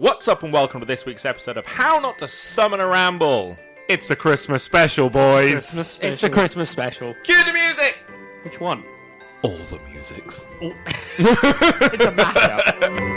What's up and welcome to this week's episode of How Not to Summon a Ramble. It's the Christmas special, boys. It's the Christmas special. Cue the music! Which one? All the musics. It's a mashup.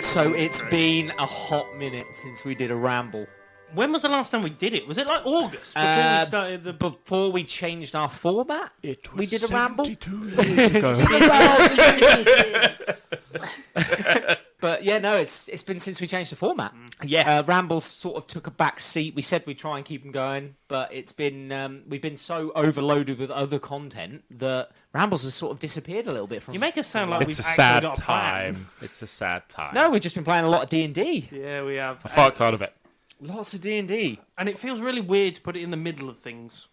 So it's been a hot minute since we did a ramble. When was the last time we did it? Was it like August before we started the... Before we changed our format? We did a ramble? 72 years ago. But yeah, no, it's been since we changed the format. Yeah. Rambles sort of took a back seat. We said we'd try and keep them going, but it's been we've been so overloaded with other content that Rambles has sort of disappeared a little bit from. You make us sound like It's we've a actually sad got a plan. time. It's a sad time. No, we've just been playing a lot of D&D. Yeah, we have. I fucked out of it. Lots of D&D. And it feels really weird to put it in the middle of things.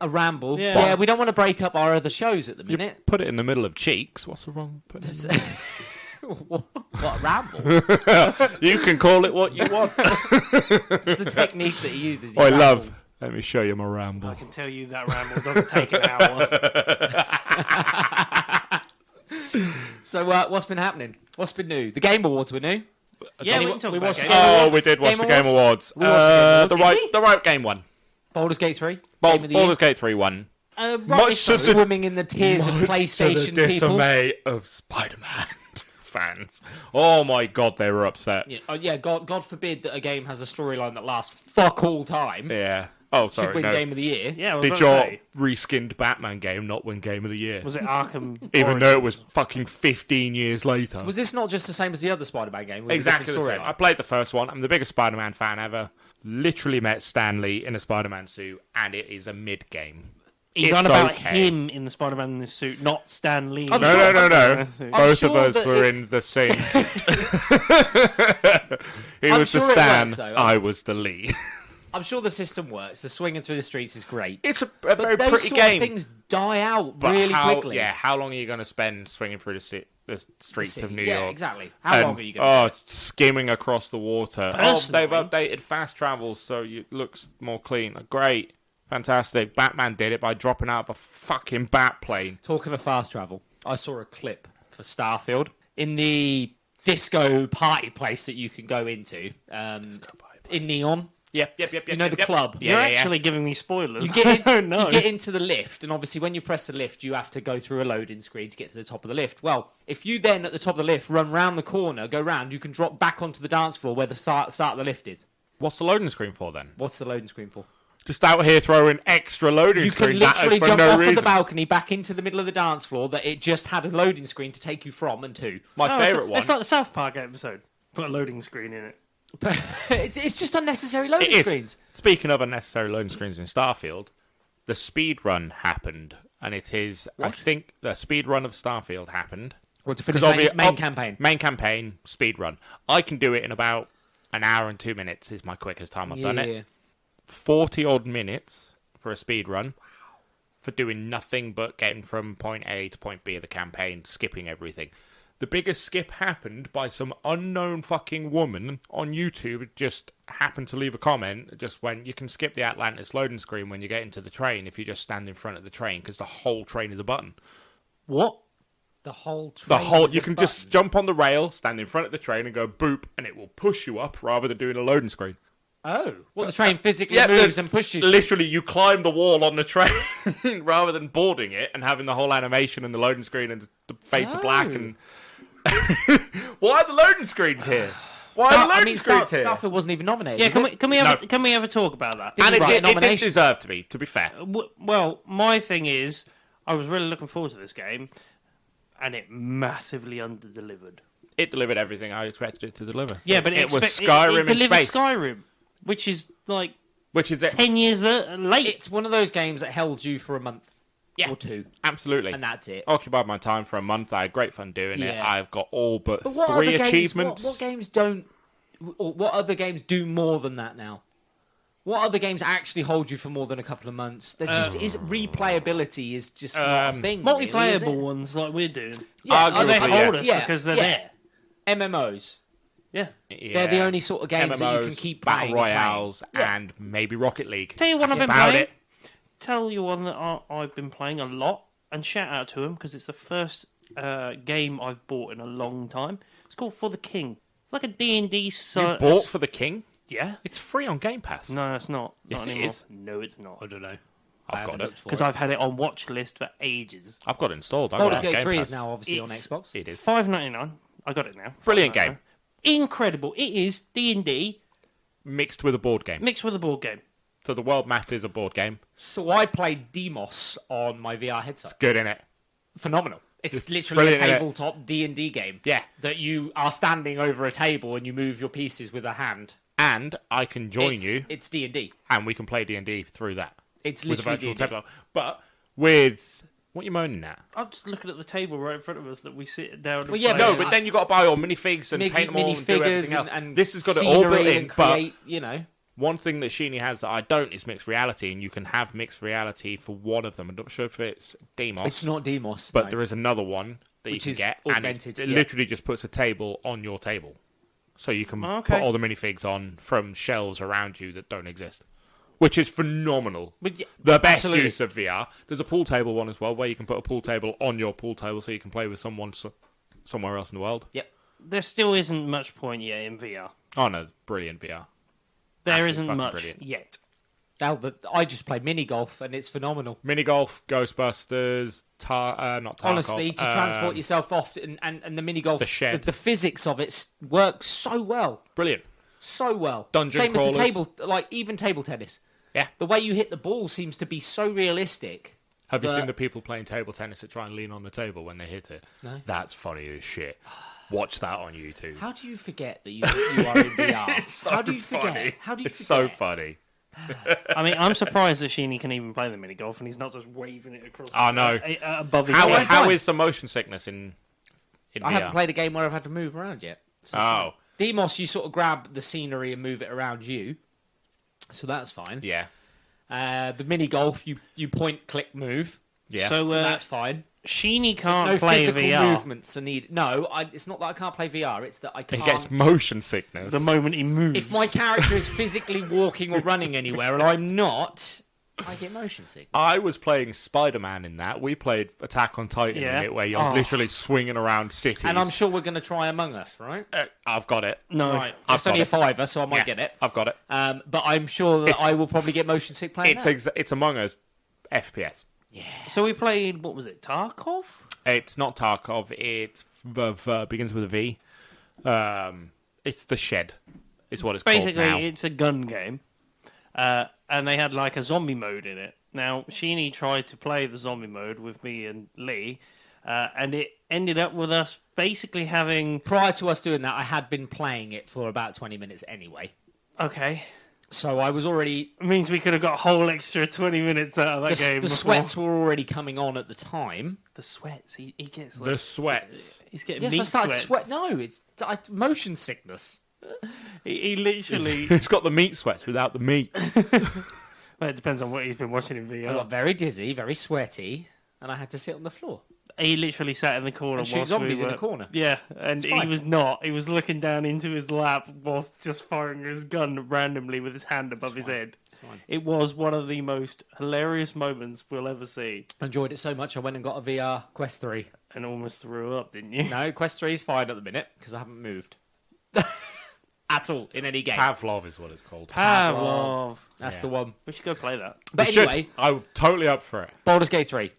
A ramble. Yeah. We don't want to break up our other shows at the You minute. put it in the middle of cheeks. What's the wrong? What a ramble. You can call it what you want. It's a technique that he uses. He I rambles. love. Let me show you my ramble. I can tell you that ramble doesn't take an hour. So what's been happening? What's been new? The Game Awards were new. Yeah, we Any- can talk we about watched Game the Oh, Awards? we did watch Game the Game Awards. We watched the Game Awards. The right game won. Baldur's Gate 3. Game of the Baldur's Year. Gate 3 won. Right, Much to the Swimming in the tears of PlayStation to the people. dismay of Spider-Man fans. Oh my god, they were upset. God forbid that a game has a storyline that lasts fuck all time. Yeah. Oh, Should sorry. win No. Game of the Year. Yeah, I was Did about your to say, reskinned Batman game not win Game of the Year? was it Arkham? Even though it was Origins? fucking 15 years later. Was this not just the same as the other Spider-Man game? With Exactly a the different same. I storyline? played the first one. I'm the biggest Spider-Man fan ever. Literally met Stan Lee in a Spider-Man suit, and it is a mid-game. He's It's on about okay. him in the Spider-Man in this suit, not Stan Lee. I'm No, sure- no, no, no. I'm Both sure of us that were it's- in the same. He I'm was sure the it Stan. works, though. I was the Lee. I'm sure the system works. The swinging through the streets is great. It's a But very those pretty sort game. of things die out But really how, quickly. Yeah, how long are you going to spend swinging through the streets of New Yeah, York? exactly. How And, long are you going to skimming across the water. Personally- They've updated fast travel so it looks more clean. Great. Fantastic. Batman did it by dropping out of a fucking bat plane. Talking of fast travel, I saw a clip for Starfield in the disco party place that you can go into in Neon. Yep. You know the club. Yeah, You're yeah, yeah. actually giving me spoilers. You get, I don't know. you get into the lift, and obviously when you press the lift, you have to go through a loading screen to get to the top of the lift. Well, if you then, at the top of the lift, run round the corner, go round, you can drop back onto the dance floor where the start of the lift is. What's the loading screen for then? What's the loading screen for? Just out here throwing extra loading You can screens at us literally for jump no off reason. of the balcony back into the middle of the dance floor that it just had a loading screen to take you from and to. My Oh, favourite one. It's like the South Park episode. Put a loading screen in it. it's just unnecessary loading It is. screens. Speaking of unnecessary loading screens in Starfield, the speed run happened, and it is. I think the speed run of Starfield happened. Or to finish Because main campaign. Main campaign speed run. I can do it in about an hour and 2 minutes. Is my quickest time I've done it. 40 odd minutes for a speed run for doing nothing but getting from point A to point B of the campaign, skipping everything. The biggest skip happened by some unknown fucking woman on YouTube. Just happened to leave a comment. Just went, you can skip the Atlantis loading screen when you get into the train if you just stand in front of the train because the whole train is a button. What? The whole train. You can just jump on the rail, stand in front of the train and go boop, and it will push you up rather than doing a loading screen. Oh. Well, the train physically moves and pushes you. Literally, you climb the wall on the train rather than boarding it and having the whole animation and the loading screen and the fade to black. And why are the loading screens here? Why are the loading screens here? Starfield wasn't even nominated. Yeah, was it? can we ever talk about that? And Right, it didn't nomination. deserve to be fair. Well, my thing is, I was really looking forward to this game, and it massively underdelivered. It delivered everything I expected it to deliver. Yeah, but it was it Skyrim in delivered space. Skyrim, which is like Which is it? 10 years late. It's one of those games that held you for a month or two, Absolutely. and that's it. Occupied my time for a month. I had great fun doing it. Yeah. I've got all but But what 3 other games, achievements. what games don't... Or what other games do more than that now? What other games actually hold you for more than a couple of months? There just is replayability is just not a thing. Really, is Multiplayable it? ones like we're doing. Yeah, Arguably, They hold yeah. us Yeah, because they're yeah. MMOs. Yeah. They're the only sort of games that you can keep playing. Battle Royales, and maybe Rocket League. Tell you what I've been about playing. it. Tell you one that I've been playing a lot, and shout out to him because it's the first game I've bought in a long time. It's called For the King. It's like a D&D. You bought For the King? Yeah. It's free on Game Pass. No, it's not. Yes, not it anymore. is. No, it's not. I don't know. I've got it. Because I've had it on watch list for ages. I've got it installed. Baldur's Gate 3 is now obviously on It's- Xbox. It is. $5.99. I got it now. Brilliant $5.99. game. Incredible. It is D&D Mixed with a board game. mixed with a board game. So the world map is a board game. So I played Demos on my VR headset. Good, innit? Phenomenal. It's It's literally a brilliant, innit? tabletop D&D game. Yeah. That you are standing over a table and you move your pieces with a hand. And I can join you, It's D&D. and we can play D&D through that. It's With a literally virtual D&D. tabletop. But with... What are you moaning at? I'm just looking at the table right in front of us that we sit down and Well, yeah, play. No, but then you got to buy all minifigs and paint them all and do minifigures everything else. and This has got it all built scenery in, and but create, you know. one thing that Sheeny has that I don't is mixed reality, and you can have mixed reality for one of them. I'm not sure if it's Demos. It's not Demos, But no. there is another one that Which you is can get, and augmented, it yeah. literally just puts a table on your table. So you can Okay. put all the minifigs on from shelves around you that don't exist. Which is phenomenal. But yeah, The best absolutely. use of VR. There's a pool table one as well, where you can put a pool table on your pool table so you can play with someone somewhere else in the world. Yep. There still isn't much point yet in VR. Oh no, brilliant VR. There Absolutely isn't fucking much brilliant. yet. Now, I just play mini golf and it's phenomenal. Mini golf, Ghostbusters, not Tarkov. Honestly, to transport yourself off and the mini golf, The shed. the physics of it works so well. Brilliant. So well. Dungeon Same crawlers. as the table, like even table tennis. Yeah. The way you hit the ball seems to be so realistic. Have you But- seen the people playing table tennis that try and lean on the table when they hit it? No. That's funny as shit. Watch that on YouTube. How do you forget that you are in VR? It's so How do you forget? funny. How do you It's forget? so funny. I mean, I'm surprised that Sheeny can even play the mini golf and he's not just waving it across I know. above his How, head. how is the motion sickness in VR? I haven't played a game where I've had to move around yet. So it's fine. Oh, Demos, you sort of grab the scenery and move it around you. So that's fine. yeah. The mini golf, you point, click, move. Yeah. So, So that's fine. Sheeny So can't no play physical VR movements are needed. No, it's not that I can't play VR. It's that I he can't. gets motion sickness. the moment he moves. If my character is physically walking or running anywhere and I'm not, I get motion sick. I was playing Spider-Man in that. We played Attack on Titan Yeah. in it, where you're Oh. literally swinging around cities. And I'm sure we're going to try Among Us, right? I've got it. No. Right. I've It's only got a fiver, so I might Yeah, get it. I've got it. But I'm sure that I will probably get motion sick playing that. It's Among Us FPS. So we played, what was it, Tarkov? It's not Tarkov. It begins with a V. It's the Shed. Is what it's Basically, called now. it's a gun game. And they had like a zombie mode in it. Now, Sheeny tried to play the zombie mode with me and Lee, and it ended up with us basically having... Prior to us doing that, I had been playing it for about 20 minutes anyway. Okay. So I was already... It means we could have got a whole extra 20 minutes out of that game. The before. sweats were already coming on at the time. The sweats. He gets like... The sweats. He's getting Yes, meat I started sweats. sweat. No, it's motion sickness. He literally... It's got the meat sweats without the meat. Well, it depends on what he's been watching in I VR. got very dizzy, very sweaty, and I had to sit on the floor. He literally sat in the corner And shoot whilst zombies we in were... a corner. Yeah, and It's he fine. was not. He was looking down into his lap whilst just firing his gun randomly with his hand above his fine. head. It's fine. It was one of the most hilarious moments we'll ever see. I enjoyed it so much, I went and got a VR Quest 3. And almost threw up, didn't you? No, Quest 3 is fine at the minute, because I haven't moved. At all, in any game. Pavlov is what it's called. Pavlov. That's Yeah. the one. We should go play that. But We should. anyway, I'm totally up for it. Baldur's Gate 3.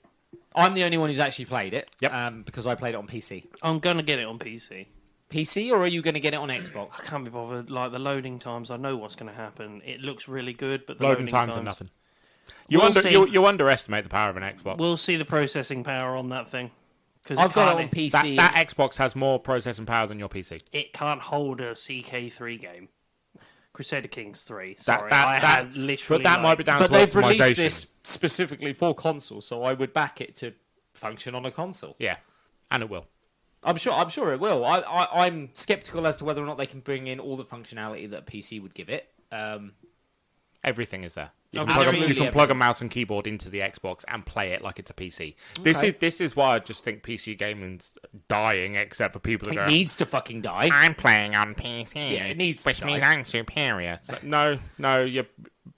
I'm the only one who's actually played it, Yep. because I played it on PC. I'm going to get it on PC. PC, or are you going to get it on Xbox? I can't be bothered. Like, the loading times, I know what's going to happen. It looks really good, but the Loading times are nothing. We'll see. You underestimate the power of an Xbox. We'll see the processing power on that thing. 'Cause I've got it can't- on PC. that Xbox has more processing power than your PC. It can't hold a CK3 game. Crusader Kings 3. That- Sorry, that- I that- had literally. But that might be down But to they've optimization. released this specifically for console, so I would back it to function on a console. Yeah, and it will. I'm sure it will. I'm skeptical as to whether or not they can bring in all the functionality that a PC would give it. Everything is there. You Oh, can, plug a, absolutely you can everything. plug a mouse and keyboard into the Xbox and play it like it's a PC. This is why I just think PC gaming's dying, except for people that It go, needs to fucking die. I'm playing on PC, Yeah, it needs to which die. means I'm superior. It's like, no,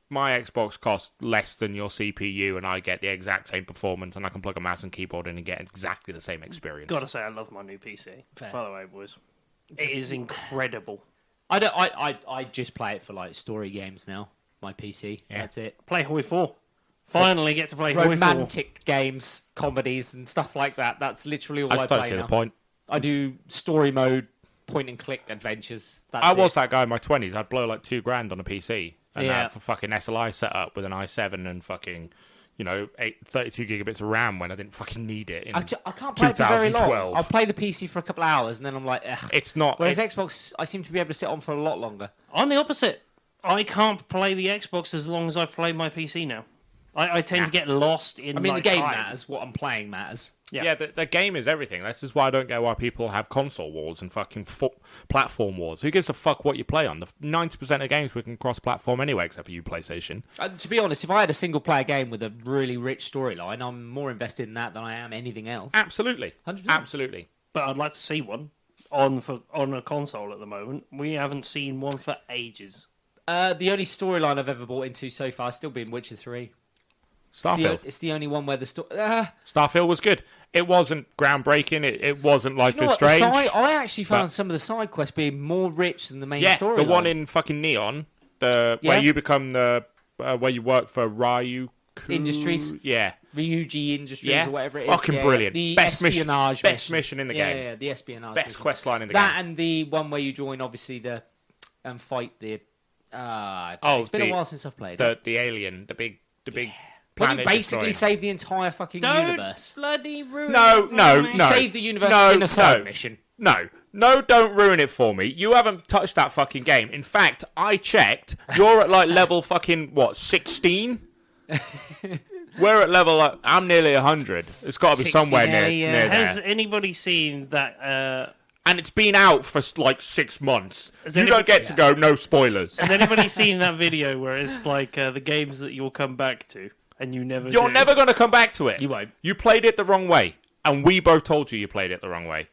my Xbox costs less than your CPU, and I get the exact same performance, and I can plug a mouse and keyboard in and get exactly the same experience. Gotta say, I love my new PC. Fair. By the way, boys, it is incredible. I just play it for like story games now. My PC. Yeah. That's it. Play Hoi 4. Finally get to play Hoi 4. Romantic games, comedies, and stuff like that. That's literally all I I don't play see now. the point. I do story mode, point and click adventures. That's I it. was that guy in my 20s. I'd blow like $2,000 on a PC. And Yeah. have a fucking SLI set up with an i7 and fucking, 32 gigabits of RAM when I didn't fucking need it. In I can't play it for very long. 2012. I'll play the PC for a couple of hours, and then I'm like, ugh. It's not. Whereas Xbox, I seem to be able to sit on for a lot longer. I'm the opposite. I can't play the Xbox as long as I play my PC now. I tend to get lost in. I mean, my the game time. matters. What I'm playing matters. Yeah, the game is everything. This is why I don't get why people have console wars and fucking platform wars. Who gives a fuck what you play on? The 90% of games we can cross-platform anyway, except for you, PlayStation. To be honest, if I had a single-player game with a really rich storyline, I'm more invested in that than I am anything else. Absolutely. 100%. Absolutely. But I'd like to see one on a console at the moment. We haven't seen one for ages. The only storyline I've ever bought into so far has still been Witcher 3. Starfield. It's the only one where the story... Starfield was good. It wasn't groundbreaking. It wasn't Life is Strange. I actually found some of the side quests being more rich than the main storyline. The one in fucking Neon, where you become where you work for Ryuku Industries. Yeah. Ryuji Industries or whatever it is. Fucking brilliant. The Best espionage best mission in the game. Yeah, the espionage Best mission. quest line in the that game. and the one where you join, obviously, and fight the... it's been a while since I've played it. The alien, the big When planet you basically destroying. save the entire fucking Don't universe. bloody ruin No. Save the universe in a side mission. No, don't ruin it for me. You haven't touched that fucking game. In fact, I checked. You're at like level fucking, 16? We're at level, I'm nearly 100. It's got to be 60, somewhere near yeah. Has there. anybody seen that? And it's been out for like 6 months. Has You anybody- don't get to go, no spoilers. Has anybody seen that video where it's like the games that you'll come back to and you never? You're do? never going to come back to it. You won't. You played it the wrong way. And we both told you played it the wrong way.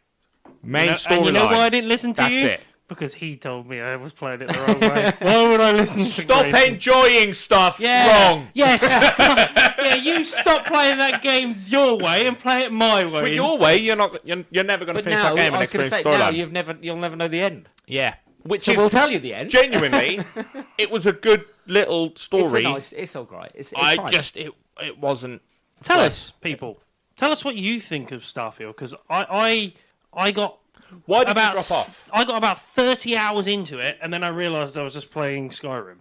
Main storyline. And you know why I didn't listen to That's you? it. Because he told me I was playing it the wrong way. Why would I listen to Stop Grayson? enjoying stuff wrong. Yes. Yeah, you stop playing that game your way and play it my way. With your way, you're never going to But finish now, that game I and was going to experience say, now storyline. you'll never know the end. Yeah. Which So is we'll tell you the end. genuinely, it was a good little story. It's all right. It's fine. It wasn't. Tell us, people. Tell us what you think of Starfield, because I got Why did you about drop off? I got about 30 hours into it, and then I realised I was just playing Skyrim.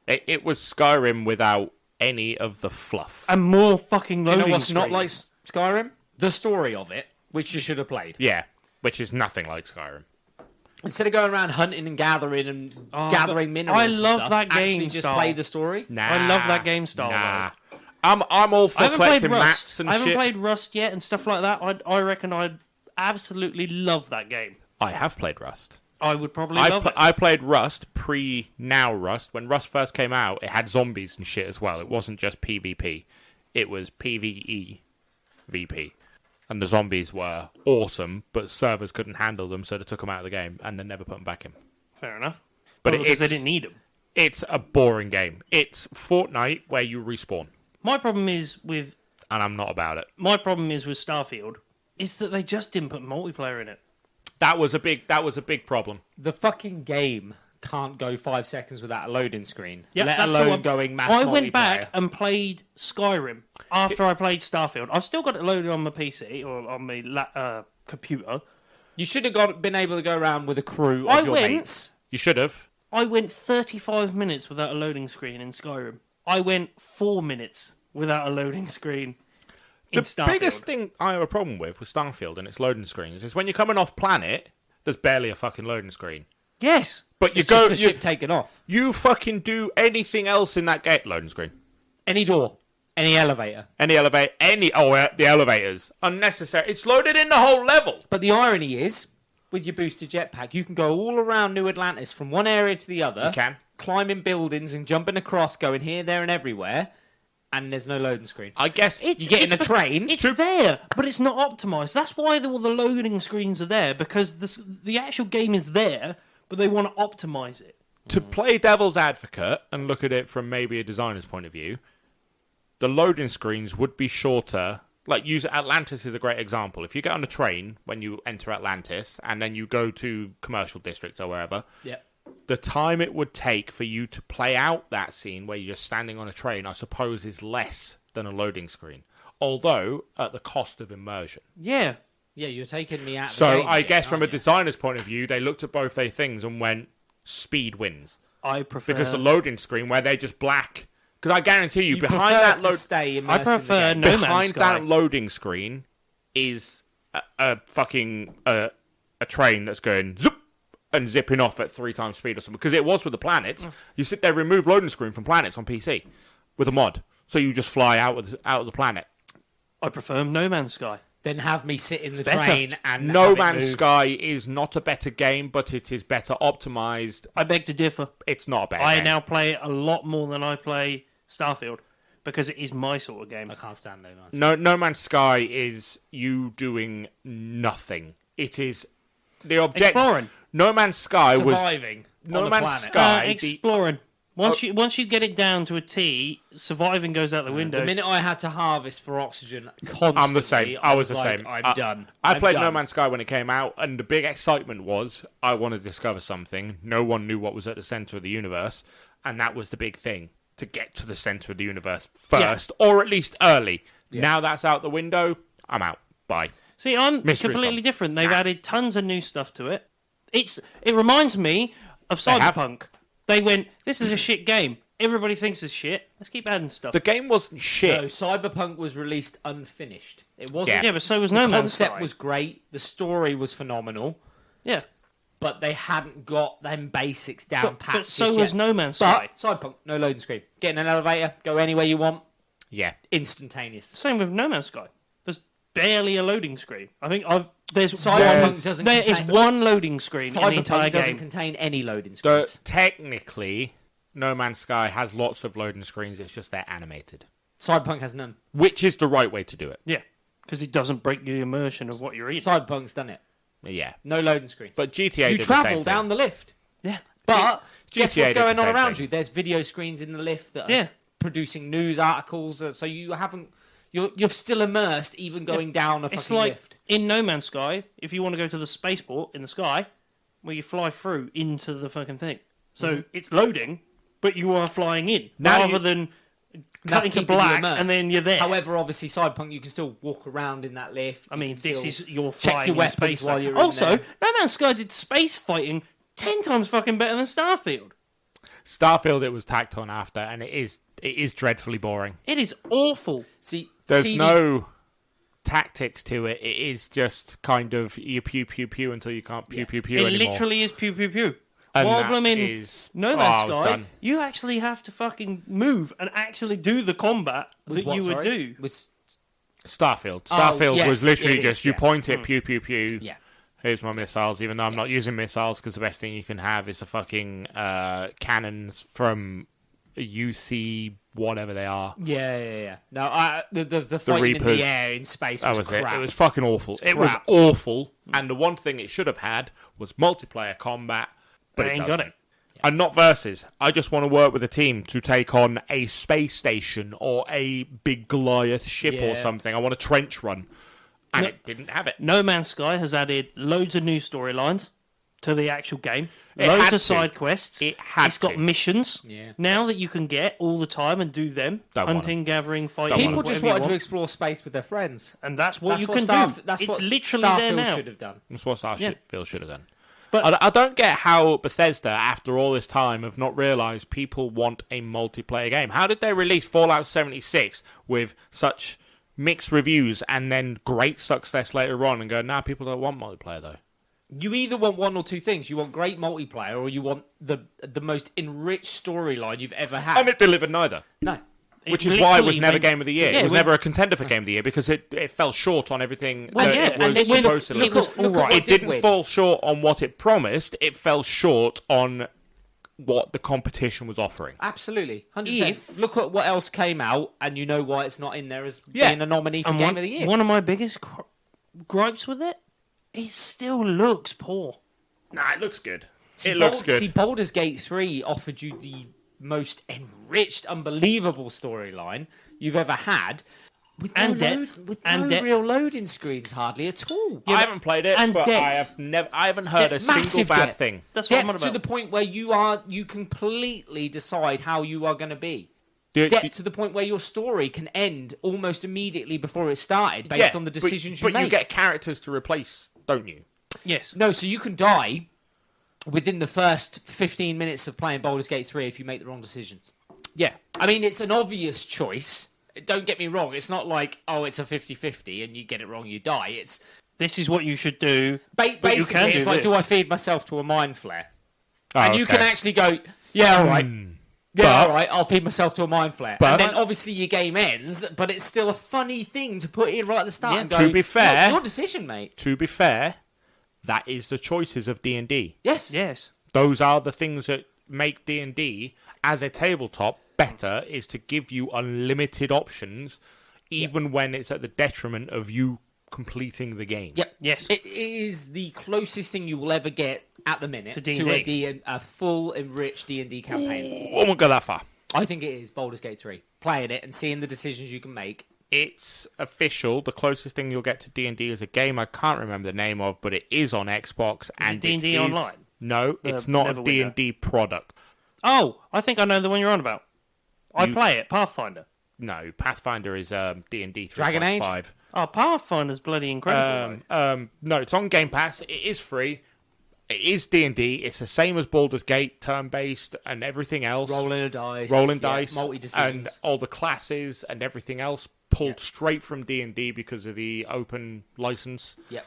It was Skyrim without any of the fluff. And more fucking You loading know what's not like screens. Skyrim? The story of it, which you should have played. Yeah, which is nothing like Skyrim. Instead of going around hunting and gathering gathering minerals, I and love stuff, that game actually just style. play the story. Nah, I love that game style, Nah. I'm all I for haven't played collecting Rust. mats and I haven't shit. played Rust yet and stuff like that. I reckon I'd absolutely love that game. I have played Rust. I would probably love it. I played Rust now Rust. When Rust first came out, it had zombies and shit as well. It wasn't just PvP. It was PvE VP. And the zombies were awesome, but servers couldn't handle them, so they took them out of the game and then never put them back in. Fair enough. But Because they didn't need them. It's a boring game. It's Fortnite where you respawn, My problem is with and I'm not about it. Starfield is that they just didn't put multiplayer in it. That was a big problem. The fucking game can't go 5 seconds without a loading screen. Yep, let that's the alone one. going mass I went multiplayer. back and played Skyrim after I played Starfield. I've still got it loaded on my PC or on my computer. You should have been able to go around with a crew of your mates. You should have. I went 35 minutes without a loading screen in Skyrim. I went 4 minutes without a loading screen in The Starfield. biggest thing I have a problem with Starfield and its loading screens is when you're coming off planet, there's barely a fucking loading screen. Yes. But It's just the ship taken off. you fucking do anything else in that game. Loading screen. Any door. Any elevator. The elevators. Unnecessary. It's loaded in the whole level. But the irony is, with your boosted jetpack, you can go all around New Atlantis from one area to the other. You can. climbing buildings and jumping across, going here, there, and everywhere, and there's no loading screen. I guess You get in a train. It's there, but it's not optimized. That's why all the loading screens are there, because the actual game is there, but they want to optimize it. to play devil's advocate and look at it from maybe a designer's point of view, the loading screens would be shorter. Like, use Atlantis is a great example. If you get on a train when you enter Atlantis and then you go to commercial districts or wherever, the time it would take for you to play out that scene where you're just standing on a train, I suppose, is less than a loading screen. Although, at the cost of immersion. Yeah. Yeah, you're taking me out of the So, game I bit, guess from a aren't you? designer's point of view, they looked at both their things and went, speed wins. I prefer... Because the loading screen, where they're just black... Because I guarantee you, You behind prefer that to stay I immersed prefer in the game. No Man's behind Sky. that loading screen is a fucking a train that's going zoop and zipping off at 3 times speed or something. Because it was with the planets. You sit there, remove loading screen from planets on PC with a mod, so you just fly out of the planet. I prefer No Man's Sky. Then have me sit in the better. train and No have it Man's move. Sky is not a better game, but it is better optimized. I beg to differ. It's not a better I game. now play it a lot more than I play Starfield, because it is my sort of game. I can't stand No Man's. No Man's Sky is you doing nothing. It is the object. Exploring. No Man's Sky was Surviving No on the Man's planet. Sky. Exploring. Once you get it down to a T, surviving goes out the window. The minute I had to harvest for oxygen constantly, I'm the same. I was the like, same. I'm done. I I'm played done. No Man's Sky when it came out, and the big excitement was I wanted to discover something. No one knew what was at the center of the universe, and that was the big thing, to get to the center of the universe first, or at least early. Yeah. Now that's out the window, I'm out. Bye. See, I'm Mystery's completely gone. different. They've added tons of new stuff to it. It reminds me of They have. Cyberpunk. They went, this is a shit game. Everybody thinks it's shit. Let's keep adding stuff. The game wasn't shit. No, Cyberpunk was released unfinished. It wasn't. Yeah, but so was The No Man's Sky. concept was great. The story was phenomenal. Yeah. But they hadn't got them basics down pat. But so just was yet. No Man's Sky. But Cyberpunk, no loading screen. Get in an elevator, go anywhere you want, Yeah. instantaneous. Same with No Man's Sky. There's barely a loading screen. I think there's Cyberpunk doesn't there is contain- one loading screen in the entire Cyberpunk doesn't game. contain any loading So screens. technically, No Man's Sky has lots of loading screens. It's just they're animated, Cyberpunk has none. which is the right way to do it. Yeah, because it doesn't break the immersion of what you're eating. Cyberpunk's done it. Yeah. No loading screens. But GTA you did travel the same down thing. the lift. Yeah, But guess GTA what's did going the on same around thing. you? There's video screens in the lift that Yeah. are producing news articles, so you haven't. You're still immersed, even going down a it's fucking like lift. in No Man's Sky. If you want to go to the spaceport in the sky, where you fly through into the fucking thing, so it's loading, but you are flying in Now rather you- than That's cutting to keeping you black immersed. and then you're there. However, obviously, Cyberpunk, you can still walk around in that lift. I You mean, can this still is your check flying your in weapons space while fight. you're in Also, there. No Man's Sky did space fighting 10 times fucking better than Starfield. Starfield, it was tacked on after, and it is dreadfully boring. It is awful. See, There's CD no tactics to it. It is just kind of you pew pew pew until you can't pew pew pew It anymore. literally is pew pew pew. And While that blooming is- No Oh, Man's I was Sky, done. you actually have to fucking move and actually do the combat that what, you would sorry? do. Was Starfield. Oh, Starfield yes, was literally it just is, you yeah. point it, pew pew pew. yeah. Here's my missiles, even though I'm not using missiles because the best thing you can have is the fucking cannons from UC whatever they are. Yeah. No, the fighting in Reapers. the air in space That was was crap. it. It was fucking awful. It was crap. awful. And the one thing it should have had was multiplayer combat, but It it ain't doesn't. got it. And not versus. I just want to work with a team to take on a space station or a big Goliath ship or Yeah. something. I want a trench run. And No- it didn't have it. No Man's Sky has added loads of new storylines to the actual game. It Loads had of to. side quests. It had It's got to. missions Yeah. now that you can get all the time and do them. Don't want Hunting, gathering, fighting. Don't People want just whatever you wanted to want. explore space with their friends. And that's what That's you what can Starf- do. That's it's what literally there Starfield now. should have done. That's what Yeah. Starfield should have done. But- I don't get how Bethesda, after all this time, have not realised people want a multiplayer game. How did they release Fallout 76 with such mixed reviews and then great success later on and go, nah, people don't want multiplayer though? You either want one or two things. You want great multiplayer, or you want the most enriched storyline you've ever had. And it delivered neither. No. Which is why it was literally never went- Game of the Year. Yeah, it was it went- never a contender for Game of the Year because it fell short on everything Well, that yeah, it and was it went- supposed to it look. was Look all at right. what It didn't win. fall short on what it promised. It fell short on what the competition was offering. Absolutely, 100%. Look at what else came out, and you know why it's not in there as Yeah. being a nominee for Game of the Year. One of my biggest gripes with it still looks poor. Nah, it looks good. It looks good. See, Baldur's Gate 3 offered you the most enriched, unbelievable storyline you've ever had. With no real loading screens hardly at all. I haven't played it, but I haven't heard a single bad thing. That's what I'm on Depth about. to the point where you completely decide how you are going to be. Depth to the point where your story can end almost immediately before it started, based on the decisions you make. But you get characters to replace, don't you? Yes. No, so you can die within the first 15 minutes of playing Baldur's Gate 3 if you make the wrong decisions. Yeah. I mean, it's an obvious choice. Don't get me wrong. It's not like, it's a 50-50 and you get it wrong, you die. This is what you should do. Basically, it's like, do I feed myself to a mind flare? And you can actually go, yeah, all right. Yeah, all right, I'll feed myself to a mind flare. And then obviously your game ends, but it's still a funny thing to put in right at the start and go, to be fair, your decision, mate. To be fair, that is the choices of D&D. Yes. Those are the things that make D&D as a tabletop better, is to give you unlimited options, even when it's at the detriment of you completing the game. Yep. Yes. It is the closest thing you will ever get at the minute to a full enriched D&D campaign. I won't go that far. I think it is Baldur's Gate 3. Playing it and seeing the decisions you can make. It's official. The closest thing you'll get to D&D is a game I can't remember the name of, but it is on Xbox. And D&D Online? No, it's not a D&D product. Oh, I think I know the one you're on about. I play it, Pathfinder. No, Pathfinder is D&D 3.5. Dragon Age? Oh, Pathfinder's bloody incredible. No, it's on Game Pass. It is free. It is D&D. It's the same as Baldur's Gate, turn-based and everything else. Rolling dice, multi-decisions. And all the classes and everything else pulled straight from D&D because of the open license. Yep.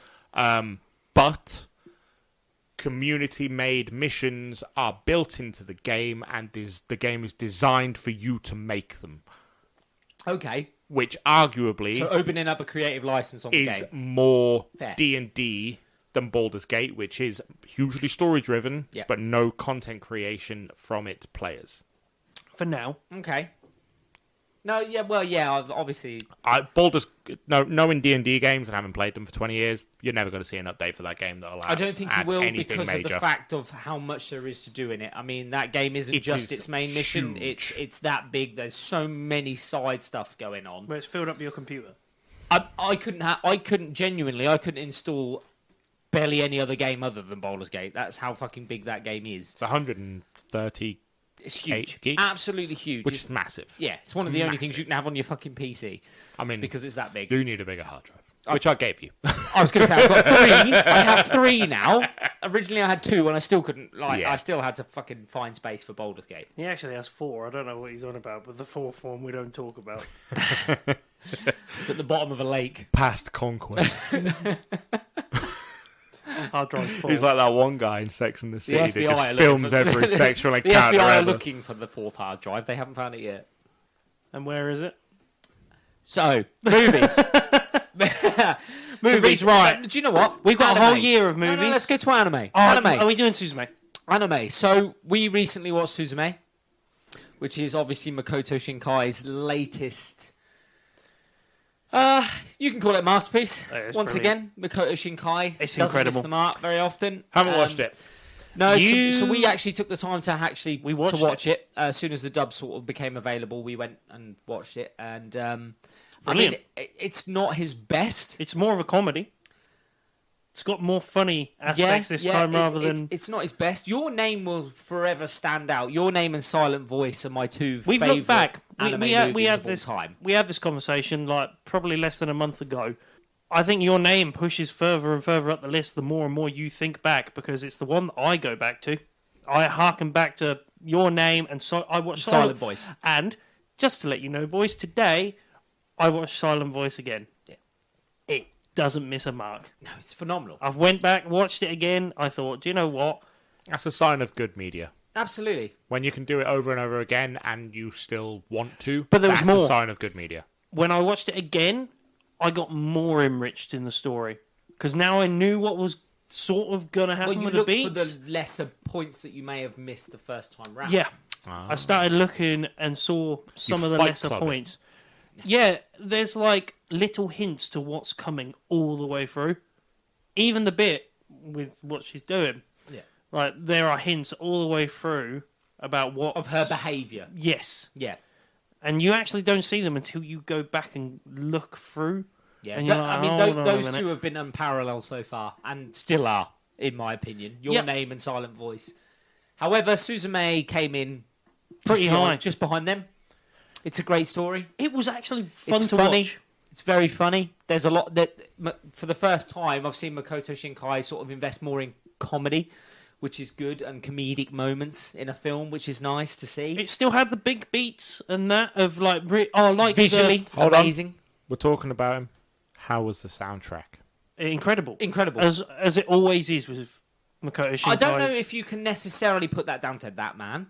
But community-made missions are built into the game, and the game is designed for you to make them. Okay. Which arguably... So opening up a creative license on the game. Is more Fair. D&D than Baldur's Gate, which is hugely story-driven, but no content creation from its players. For now. Okay. No, obviously... Knowing D&D games and having played them for 20 years, you're never going to see an update for that game that'll I don't think you will because major. of the fact of how much there is to do in it. I mean, that game isn't just its main mission. Huge. It's that big. There's so many side stuff going on. Where it's filled up your computer. I couldn't install barely any other game other than Baldur's Gate. That's how fucking big that game is. It's 130. It's huge. Gig, absolutely huge. Which is massive. Yeah, it's one of the only things you can have on your fucking PC. I mean, because it's that big. You need a bigger hard drive. Which I gave you. I was going to say, I've got 3. I have 3 now. Originally I had 2 and I still couldn't, I still had to fucking find space for Baldur's Gate. He actually has 4. I don't know what he's on about, but the 4th one we don't talk about. It's at the bottom of a lake. Past conquest. Hard drive 4. He's like that one guy in Sex and the City the that just films every sexual encounter The FBI are ever. looking for the 4th hard drive. They haven't found it yet. And where is it? So, movies. Movies, right. Do you know what? We've got a whole year of movies. No, let's go to anime. Are we doing Suzume? Anime. So, we recently watched Suzume, which is obviously Makoto Shinkai's latest... you can call it a masterpiece. Once again, Makoto Shinkai it's doesn't incredible. miss the mark very often. Haven't watched it. No, so we actually took the time to watch it. As soon as the dub sort of became available, we went and watched it. And I mean, it's not his best. It's more of a comedy. It's got more funny aspects this time rather than... It's not his best. Your Name will forever stand out. Your Name and Silent Voice are my 2 We've favourite looked back. anime we had movies of all this time. We had this conversation like probably less than a month ago. I think Your Name pushes further and further up the list the more and more you think back, because it's the one that I go back to. I harken back to Your Name, and so I watched Silent Voice. And just to let you know, boys, today I watched Silent Voice again. Yeah. It doesn't miss a mark. No, it's phenomenal. I went back, watched it again. I thought, do you know what? That's a sign of good media. Absolutely. When you can do it over and over again and you still want to, but there was that's more. a sign of good media. When I watched it again, I got more enriched in the story, because now I knew what was sort of going to happen Well, you with the look beats. for the lesser points that you may have missed the first time round. Yeah. I started looking and saw some of the Fight lesser Club it. points. Yeah, there's like little hints to what's coming all the way through. Even the bit with what she's doing. Yeah. Like, there are hints all the way through about what... Of her behaviour. Yes. Yeah. And you actually don't see them until you go back and look through. Yeah. And you're like, I mean, hold on a those minute. two have been unparalleled so far, and still are, in my opinion. Your Yep. Name and Silent Voice. However, Suzume came in Pretty high. just behind them. It's a great story. It was actually fun It's to funny. watch. It's very funny. There's a lot that, for the first time, I've seen Makoto Shinkai sort of invest more in comedy, which is good, and comedic moments in a film, which is nice to see. It still had the big beats and that of like... Visually Hold on. amazing. We're talking about him. How was the soundtrack? Incredible. Incredible. As it always is with Makoto Shinkai. I don't know if you can necessarily put that down to that man.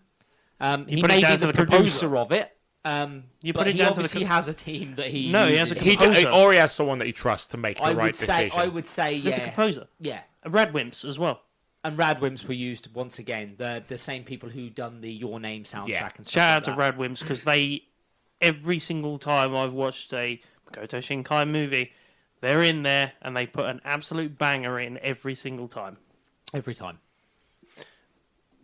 He put it may down be to the the producer composer. of it. You But put it he down to the obviously has a team that he No, he uses. has a composer. Or he has someone that he trusts to make the I right would say, decision. I would say, There's a yeah, composer. yeah. Radwimps as well. And Radwimps were used once again. The same people who done the Your Name soundtrack Yeah. and stuff Shout out to like that. Radwimps because they, every single time I've watched a Makoto Shinkai movie, they're in there and they put an absolute banger in every single time. Every time.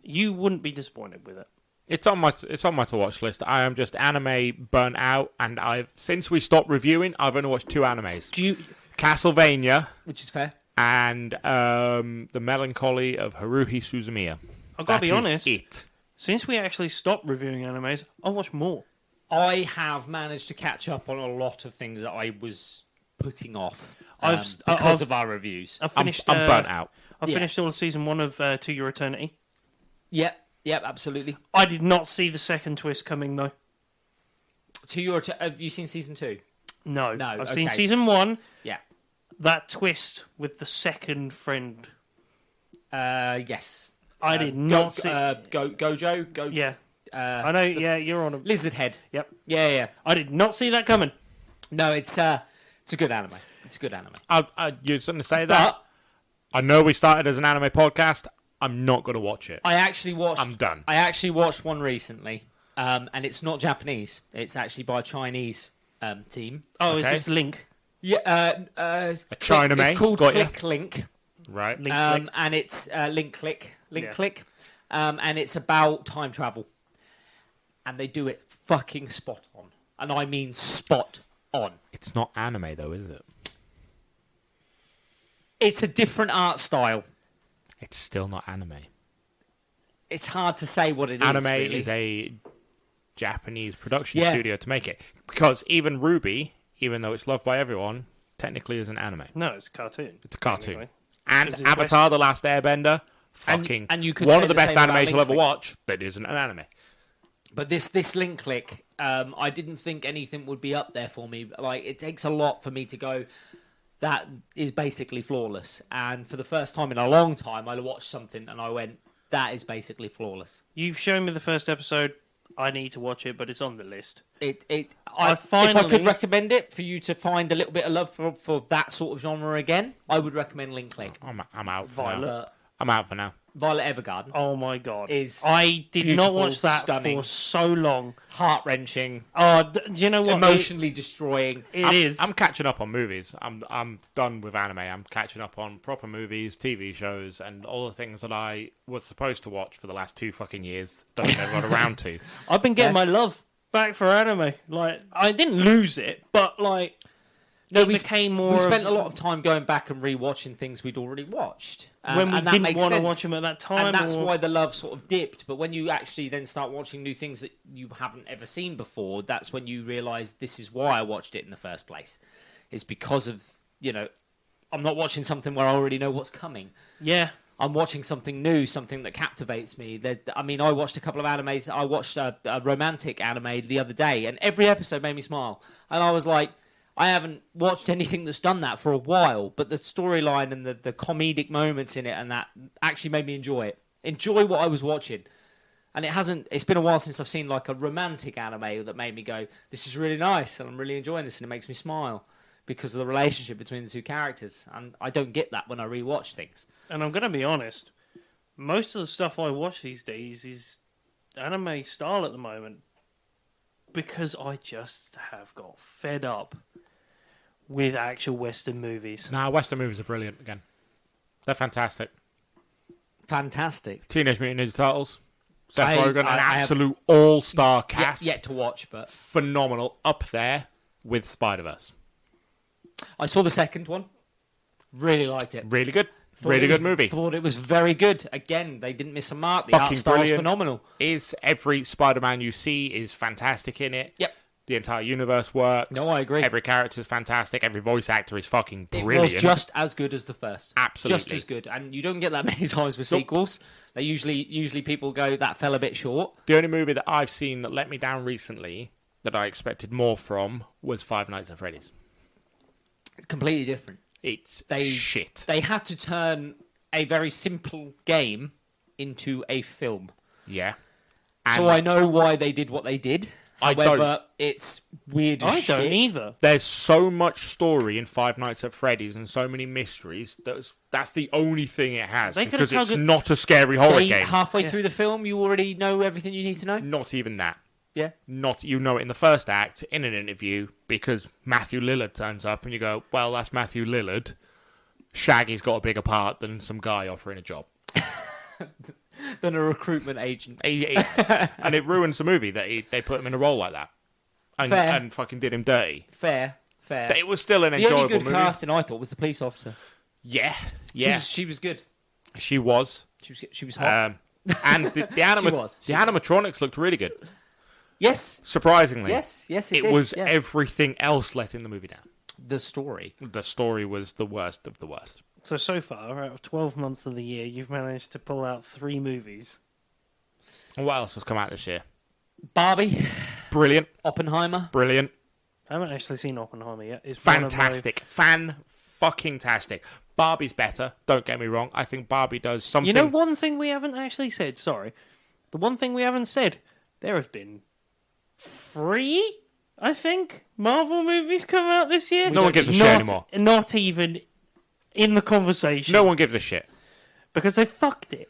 You wouldn't be disappointed with it. It's on my to watch list. I am just anime burnt out, and since we stopped reviewing, I've only watched two animes: Do you? Which Castlevania is fair. and The Melancholy of Haruhi Suzumiya. I've got to be That is honest. it. Since we actually stopped reviewing animes, I've watched more. I have managed to catch up on a lot of things that I was putting off I've- because I've- of our reviews. I've I'm finished. burnt out. I've Yeah. finished all of season 1 of To Your Eternity. Yep, absolutely. I did not see the second twist coming though. Have you seen season 2? No, No, I've seen okay. season 1. Yeah. That twist with the second friend. Yes. I did not see. Gojo. Yeah, I know. Yeah, you're on a. Lizard Head. Yep. Yeah. I did not see that coming. No, it's a good anime. It's a good anime. You're going to say that? But I know we started as an anime podcast. I'm not going to watch it. I actually watched. I'm done. I actually watched one recently, and it's not Japanese. It's actually by a Chinese team. Oh, Okay. is this Link? Yeah, China It's May, called got ya. Click Link, Right. Link, Link. and it's Link Yeah. Click, and it's about time travel, and they do it fucking spot on, and I mean spot on. It's not anime, though, is it? It's a different art style. It's still not anime. It's hard to say what it is. Anime really. is a Japanese production Yeah. studio to make it. Because even Ruby, even though it's loved by everyone, technically is an anime. No, it's a cartoon. It's a cartoon. Technically. And This is Avatar: The Last Airbender, fucking and you could one say of the the best same about animes you'll Link ever Click. watch that isn't an anime. But this Link Click, I didn't think anything would be up there for me. Like, it takes a lot for me to go, that is basically flawless. And for the first time in a long time, I watched something and I went, that is basically flawless. You've shown me the first episode. I need to watch it, but it's on the list. If I finally- could recommend it for you to find a little bit of love for that sort of genre again, I would recommend Link Click. I'm out for now. Violet, I'm out for now. Violet Evergarden. Oh my god! Is I did not beautiful, watch that stunning. for so long. Heart-wrenching, Oh, do you know what? emotionally destroying. It is. I'm catching up on movies. I'm done with anime. I'm catching up on proper movies, TV shows, and all the things that I was supposed to watch for the last 2 fucking years that I never got around to. I've been getting Yeah. my love back for anime. Like, I didn't lose it, but like, No, it became more. We spent of, a lot of time going back and rewatching things we'd already watched. when we and that didn't makes want to sense. watch them at that time. And that's or- why the love sort of dipped. But when you actually then start watching new things that you haven't ever seen before, that's when you realise this is why I watched it in the first place. It's because of, I'm not watching something where I already know what's coming. Yeah. I'm watching something new, something that captivates me. I watched a couple of animes. I watched a romantic anime the other day, and every episode made me smile. And I was like, I haven't watched anything that's done that for a while, but the storyline and the comedic moments in it and that actually made me enjoy what I was watching. And it's been a while since I've seen like a romantic anime that made me go, this is really nice and I'm really enjoying this and it makes me smile. because of the relationship between the two characters, and I don't get that when I rewatch things. And I'm going to be honest, most of the stuff I watch these days is anime style at the moment because I just have got fed up with actual Western movies. Nah, Western movies are brilliant again. They're fantastic. Fantastic. Teenage Mutant Ninja Turtles. Seth I Rogen, an have absolute all-star cast. Yet to watch, but Phenomenal. Up there with Spider-Verse. I saw the second one. Really liked it. Really good. Thought Really it was- good movie. Thought it was very good. Again, they didn't miss a mark. The Fucking art style was brilliant. phenomenal. Is every Spider-Man you see is fantastic in it. Yep. The entire universe works. No, I agree. Every character is fantastic. Every voice actor is fucking It brilliant. was just as good as the first. Absolutely. Just as good. And you don't get that many times with Nope. sequels. They usually people go, that fell a bit short. The only movie that I've seen that let me down recently that I expected more from was Five Nights at Freddy's. It's completely different. It's They- shit. They had to turn a very simple game into a film. Yeah. So I know why they did what they did. I However, don't. it's weird as I don't shit. either. There's so much story in Five Nights at Freddy's and so many mysteries. That's the only thing it has. They Because could've it's target- not a scary horror They, game. halfway through the film, you already know everything you need to know. Not even that. Yeah. You know it in the first act in an interview because Matthew Lillard turns up and you go, well, that's Matthew Lillard. Shaggy's got a bigger part than some guy offering a job. Than a recruitment agent. And it ruins the movie that they put him in a role like that. Fair. And fucking did him dirty. Fair. But it was still an The enjoyable only good movie. casting I thought was the police officer. Yeah. Yeah. She was good. She was. She was hot. And the She was. animatronics looked really good. Yes. Surprisingly. Yes, it It did. was yeah. everything else letting the movie down. The story. The story was the worst of the worst. So far, out of 12 months of the year, you've managed to pull out 3 movies. And what else has come out this year? Barbie. Brilliant. Oppenheimer. Brilliant. I haven't actually seen Oppenheimer yet. It's Fantastic. Fan-fucking-tastic. Barbie's better. Don't get me wrong. I think Barbie does something... You know, one thing we haven't actually said, sorry. The one thing we haven't said, there has been 3, I think, Marvel movies come out this year. No one gives a shit anymore. Not even in the conversation. No one gives a shit. Because they fucked it.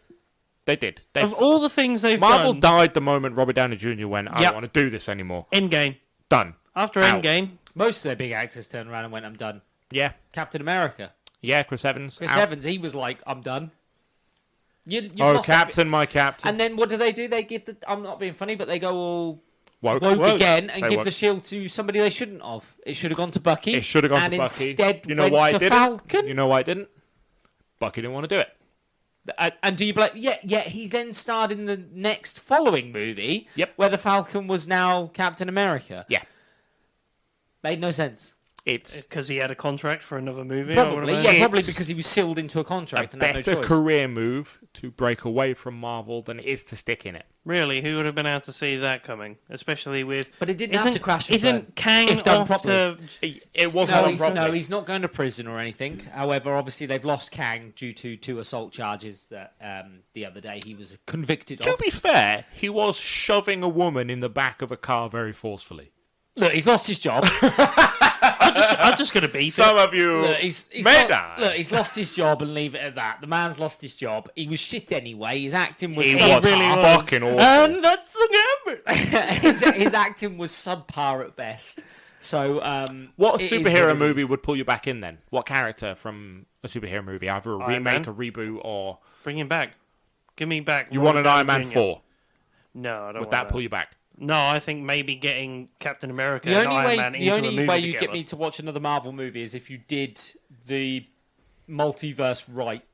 They did. Of all the things they've Marvel done... died the moment Robert Downey Jr. went, I Yep. don't want to do this anymore. Endgame. Done. After Out. Endgame, Most of their big actors turned around and went, I'm done. Yeah. Captain America. Yeah, Chris Evans. Chris out. Evans, he was like, I'm done. You've Oh, lost Captain, my Captain. And then what do? They give the... I'm not being funny, but they go all Woke again and They give woke. the shield to somebody they shouldn't have. It should have gone to Bucky. It should have gone and to Bucky. instead You know went why to it didn't? Falcon. You know why it didn't? Bucky didn't want to do it. And do you blame... Yeah, he then starred in the next following movie Yep. where the Falcon was now Captain America. Yeah. Made no sense. It's because he had a contract for another movie. or Probably, whatever. yeah, probably It's because he was sealed into a a contract and had no better choice. career move to break away from Marvel than it is to stick in it. Really, who would have been able to see that coming? Especially with... But it didn't have to crash and Isn't burn, Kang if done off properly. to... It wasn't No, done properly. he's not going to prison or anything. However, obviously they've lost Kang due to 2 assault charges that the other day he was convicted To of. be fair, he was shoving a woman in the back of a car very forcefully. Look, he's lost his job. I'm just going to beat Some of you Look, he's may not- die. look, he's lost his job and leave it at that. The man's lost his job. He was shit anyway. His acting was He sub- was really was. fucking awful. And that's the gambit. his acting was subpar at best. So, What it is superhero it movie is. would pull you back in then? What character from a superhero movie? Either a Iron remake, Man. a reboot, or... Bring him back. Give me back. You Robert want an Iron Downey Man Jr. 4? No, I don't Would want that pull you back? No, I think maybe getting Captain America The and only Iron way, Man the into a only movie way you together. get me to watch another Marvel movie is if you did the multiverse right.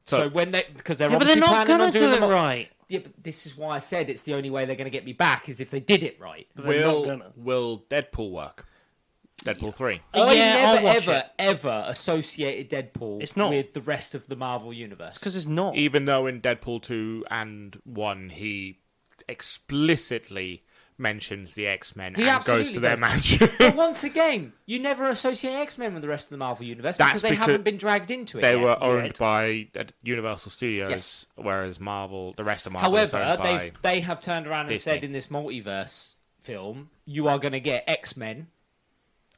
So when they, because they're Yeah, but they're obviously not planning going on to doing do it them. right. Yeah, but this is why I said it's the only way they're going to get me back is if they did it right. But they're not Will gonna. Will Deadpool work? Deadpool 3. I Yeah, never, I'll watch it. ever associated Deadpool It's not. with the rest of the Marvel universe. Because it's not. Even though in Deadpool 2 and 1 he explicitly mentions the X-Men He and absolutely goes to their does. mansion. But once again, you never associate X-Men with the rest of the Marvel universe because they haven't been dragged into it They yet. were owned by Universal Studios, Yes. whereas Marvel, the rest of Marvel is However, owned by... they have turned around and Disney. said in this multiverse film, you are going to get X-Men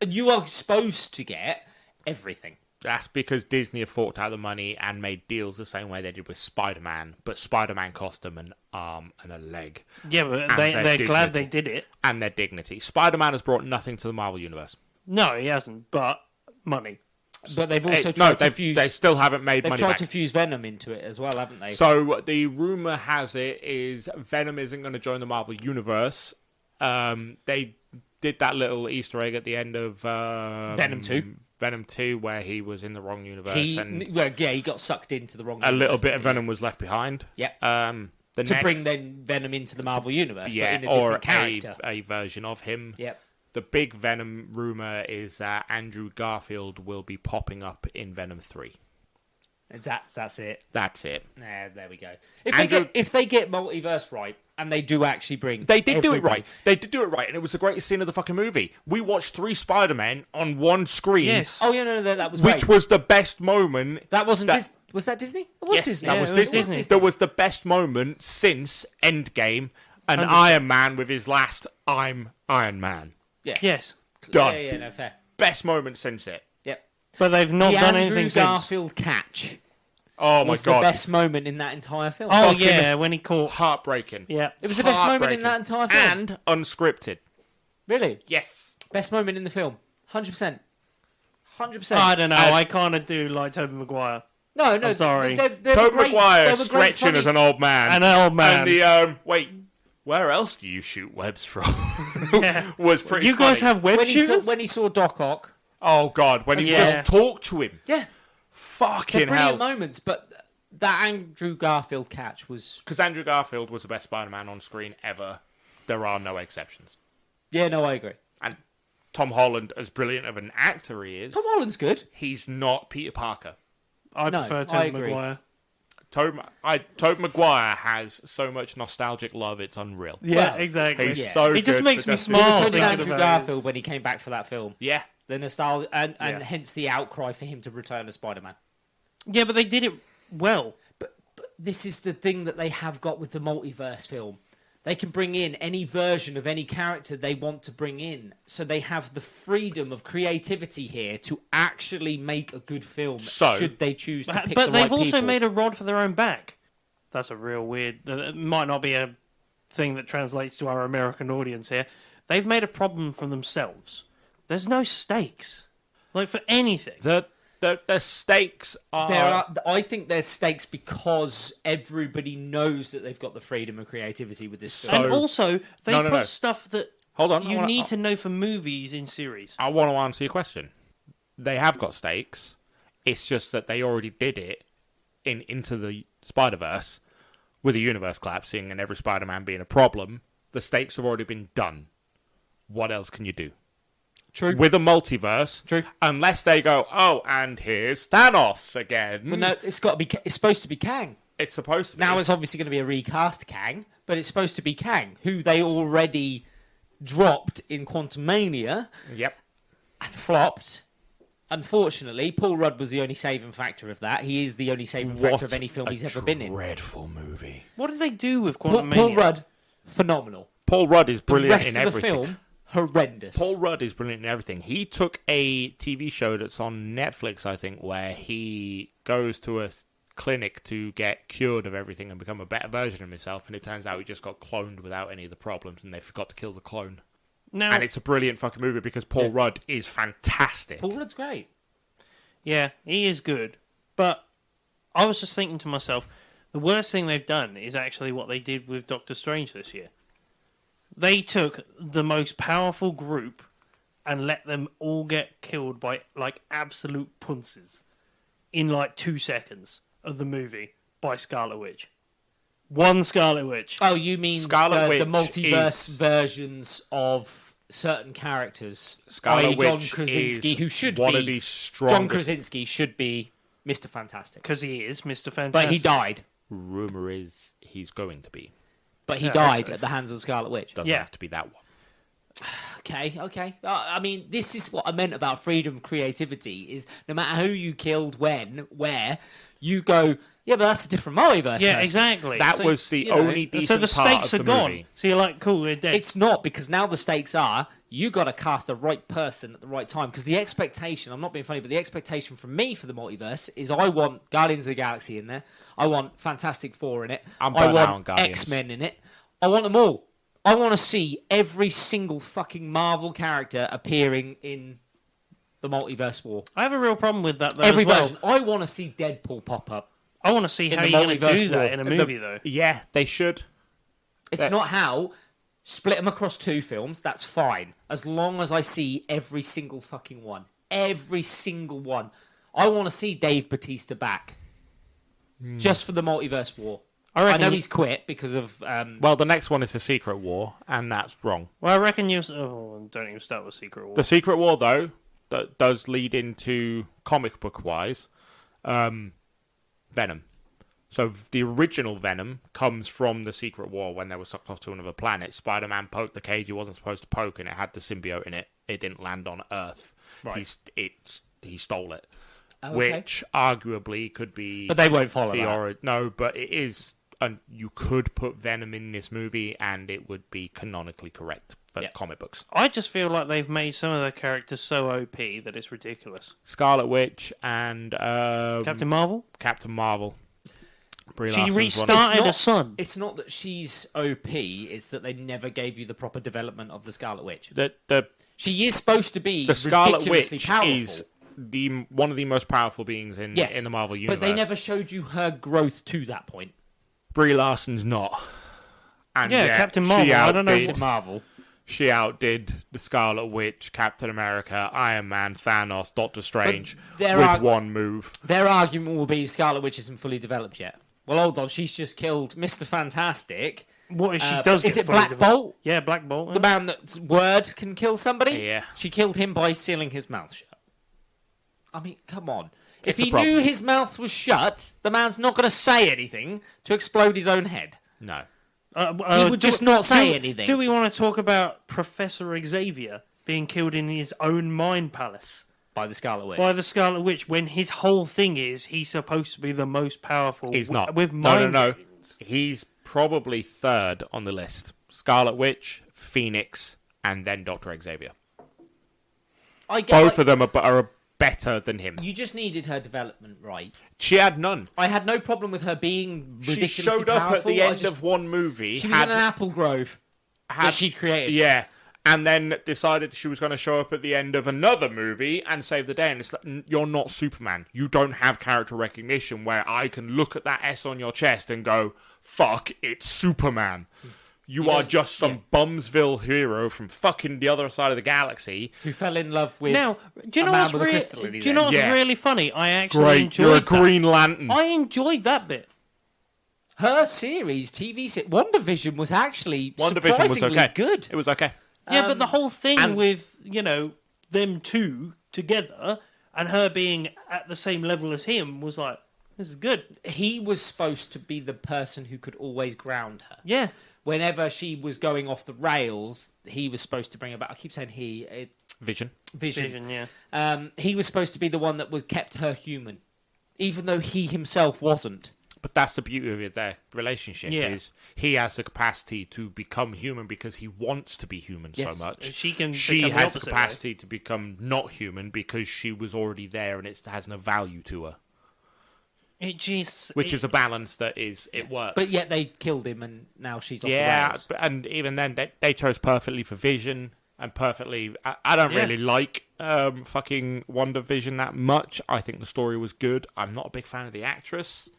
And you are supposed to get everything. That's because Disney have forked out the money and made deals the same way they did with Spider-Man, but Spider-Man cost them an arm and a leg. Yeah, but they're glad they did it. And their dignity. Spider-Man has brought nothing to the Marvel Universe. No, he hasn't, but money. But they've also tried to fuse... They still haven't made money They've tried back. to fuse Venom into it as well, haven't they? So the rumour has it is Venom isn't going to join the Marvel Universe. They did that little Easter egg at the end of... Venom 2. Venom 2, where he was in the wrong universe. He got sucked into the wrong universe. A little bit of Venom was left behind. Yep. To bring then Venom into the Marvel Universe, yeah, but in a different character. A version of him. Yep. The big Venom rumour is that Andrew Garfield will be popping up in Venom 3. That's it. That's it. There we go. If they get multiverse right, and they do actually bring... They did do it right. They did do it right, and it was the greatest scene of the fucking movie. We watched 3 Spider-Men on one screen. Yes. Oh, yeah, no, that was which was the best moment. That wasn't... Was that Disney? It was yes, Disney. That was Disney. That was the best moment since Endgame, and Iron Man with his last I'm Iron Man. Yeah. Yes. Done. Yeah, no, fair. Best moment since it. Yep. But they've not done anything Andrew since. Garfield catch. Oh, my was God. the best moment in that entire film. Oh, yeah, when he caught... Heartbreaking. Yeah. It was the best moment in that entire film. And unscripted. Really? Yes. Best moment in the film. 100%. 100%. I don't know. I kind of do like Tobey Maguire. No. I'm sorry. Tobey Maguire stretching as an old man. An old man. And the, wait, where else do you shoot webs from? Was pretty You guys funny. have web shooters? When he saw Doc Ock. Oh, God. When he just talked to him. Yeah. Fucking They're hell. brilliant moments, but that Andrew Garfield catch was... Because Andrew Garfield was the best Spider-Man on screen ever. There are no exceptions. Yeah, no, I agree. And Tom Holland, as brilliant of an actor he is... Tom Holland's good. He's not Peter Parker. I prefer Tobey Maguire. Tobey Maguire has so much nostalgic love, it's unreal. Yeah, exactly. He's so it just good makes for me Justice smile. So did thinking Andrew about Garfield when he came back for that film. Yeah. The nostalgia, and hence the outcry for him to return as Spider-Man. Yeah, but they did it well. But this is the thing that they have got with the multiverse film. They can bring in any version of any character they want to bring in. So they have the freedom of creativity here to actually make a good film, should they choose to pick the right people. But they've also made a rod for their own back. That's a real weird... It might not be a thing that translates to our American audience here. They've made a problem for themselves. There's no stakes. Like, for anything. The stakes are... I think there's stakes because everybody knows that they've got the freedom of creativity with this film. And also, they put stuff that you need to know for movies in series. I want to answer your question. They have got stakes. It's just that they already did it in Into the Spider-Verse with the universe collapsing and every Spider-Man being a problem. The stakes have already been done. What else can you do? True. With a multiverse. True. Unless they go, oh, and here's Thanos again. But no, it's supposed to be Kang. It's supposed to be. Now it's obviously going to be a recast Kang, but it's supposed to be Kang, who they already dropped in Quantumania. Yep. And flopped. Unfortunately, Paul Rudd was the only saving factor of that. He is the only saving factor of any film he's ever been in. Dreadful movie. What did they do with Quantumania? Paul Rudd, phenomenal. Paul Rudd is brilliant in the rest of the everything. film, horrendous. Paul Rudd is brilliant in everything. He took a TV show that's on Netflix, I think, where he goes to a clinic to get cured of everything and become a better version of himself, and it turns out he just got cloned without any of the problems, and they forgot to kill the clone. Now, and it's a brilliant fucking movie because Paul Rudd is fantastic. Paul Rudd's great. Yeah, he is good. But I was just thinking to myself, the worst thing they've done is actually what they did with Doctor Strange this year. They took the most powerful group and let them all get killed by, like, absolute punces in, like, 2 seconds of the movie by Scarlet Witch. One Scarlet Witch. Oh, you mean Scarlet Witch the multiverse is... versions of certain characters? Scarlet John Witch Krasinski, is who should one be... of the strongest... John Krasinski should be Mr. Fantastic. Because he is Mr. Fantastic. But he died. Rumour is he's going to be. But he died at the hands of the Scarlet Witch. Doesn't have to be that one. Okay. I mean, this is what I meant about freedom of creativity, is no matter who you killed, when, where, you go, yeah, but that's a different multiverse. Yeah, person. exactly. That So, was the you know, only decent So the part stakes of are the gone. movie. So you're like, cool, they're dead. It's not, because now the stakes are you got to cast the right person at the right time. Because the expectation, I'm not being funny, but the expectation from me for the multiverse is I want Guardians of the Galaxy in there. I want Fantastic Four in it. I'm I burnt out on want Guardians. X-Men in it. I want them all. I want to see every single fucking Marvel character appearing in the multiverse war. I have a real problem with that, though, Every as well. version. I want to see Deadpool pop up. I want to see In how the you're going to multiverse do that war. in a movie, though. Yeah, they should. It's not how. Split them across 2 films, that's fine. As long as I see every single fucking one. Every single one. I want to see Dave Bautista back. Just for the multiverse war. I I reckon know you- he's quit because of... Well, the next one is the Secret War, and that's wrong. Well, I reckon you... Oh, don't even start with Secret War. The Secret War, though, that does lead into comic book wise, Venom. So the original Venom comes from the Secret War when they were sucked off to another planet. Spider-Man poked the cage he wasn't supposed to poke, and it had the symbiote in it. It didn't land on Earth. Right. He stole it, Okay. which arguably could be. But they won't follow the that. No, but it is. And you could put Venom in this movie, and it would be canonically correct for comic books. I just feel like they've made some of their characters so OP that it's ridiculous. Scarlet Witch and Captain Marvel? Captain Marvel. Brie She Larson's one. restarted a son. It's not that she's OP, it's that they never gave you the proper development of the Scarlet Witch. The She is supposed to be the Scarlet ridiculously Witch powerful. is one of the most powerful beings in the Marvel universe. But they never showed you her growth to that point. Brie Larson's not. And Yeah, yet Captain Marvel, She I don't know Captain Marvel. She outdid the Scarlet Witch, Captain America, Iron Man, Thanos, Doctor Strange with one move. Their argument will be Scarlet Witch isn't fully developed yet. Well, hold on, she's just killed Mr. Fantastic. What if she does Is get it fully Black developed? Bolt? Yeah, Black Bolt. The man that word can kill somebody? Yeah. She killed him by sealing his mouth shut. I mean, come on. If It's a he problem. knew his mouth was shut, the man's not going to say anything to explode his own head. No. He would just not say anything. Do we want to talk about Professor Xavier being killed in his own mind palace By the Scarlet Witch. by the Scarlet Witch when his whole thing is he's supposed to be the most powerful? He's not. With No. mind readings. He's probably third on the list. Scarlet Witch, Phoenix, and then Dr. Xavier. I get, Both of them are better than him. You just needed her development right. She had none. I had no problem with her being ridiculously She showed up powerful. at the I end just- of one movie. She was in an apple grove that she'd created. Yeah. And then decided she was going to show up at the end of another movie and save the day. And it's like, you're not Superman. You don't have character recognition where I can look at that S on your chest and go, fuck, it's Superman. You are just some Bumsville hero from fucking the other side of the galaxy. Who fell in love with Now, do you a know man what's with a really? crystal in Do his you know head. what's Yeah. really funny? I actually Great, enjoyed you're a that. Green Lantern. I enjoyed that bit. Her series, TV series, WandaVision was actually WandaVision was surprisingly okay. good. It was okay. Yeah, but the whole thing and- with, them two together and her being at the same level as him was like, this is good. He was supposed to be the person who could always ground her. Yeah. Whenever she was going off the rails, he was supposed to bring her back. I keep saying Vision. Vision, yeah. He was supposed to be the one that was kept her human, even though he himself wasn't. But that's the beauty of their relationship. Yeah. Is he has the capacity to become human because he wants to be human Yes. so much. She can She become the has the opposite capacity to become not human because she was already there and it has no value to her. It just... Which is a balance that it works. But yet they killed him, and now she's off the yeah, rails. and even then they chose perfectly for Vision and perfectly. I don't really like fucking WandaVision that much. I think the story was good. I'm not a big fan of the actress.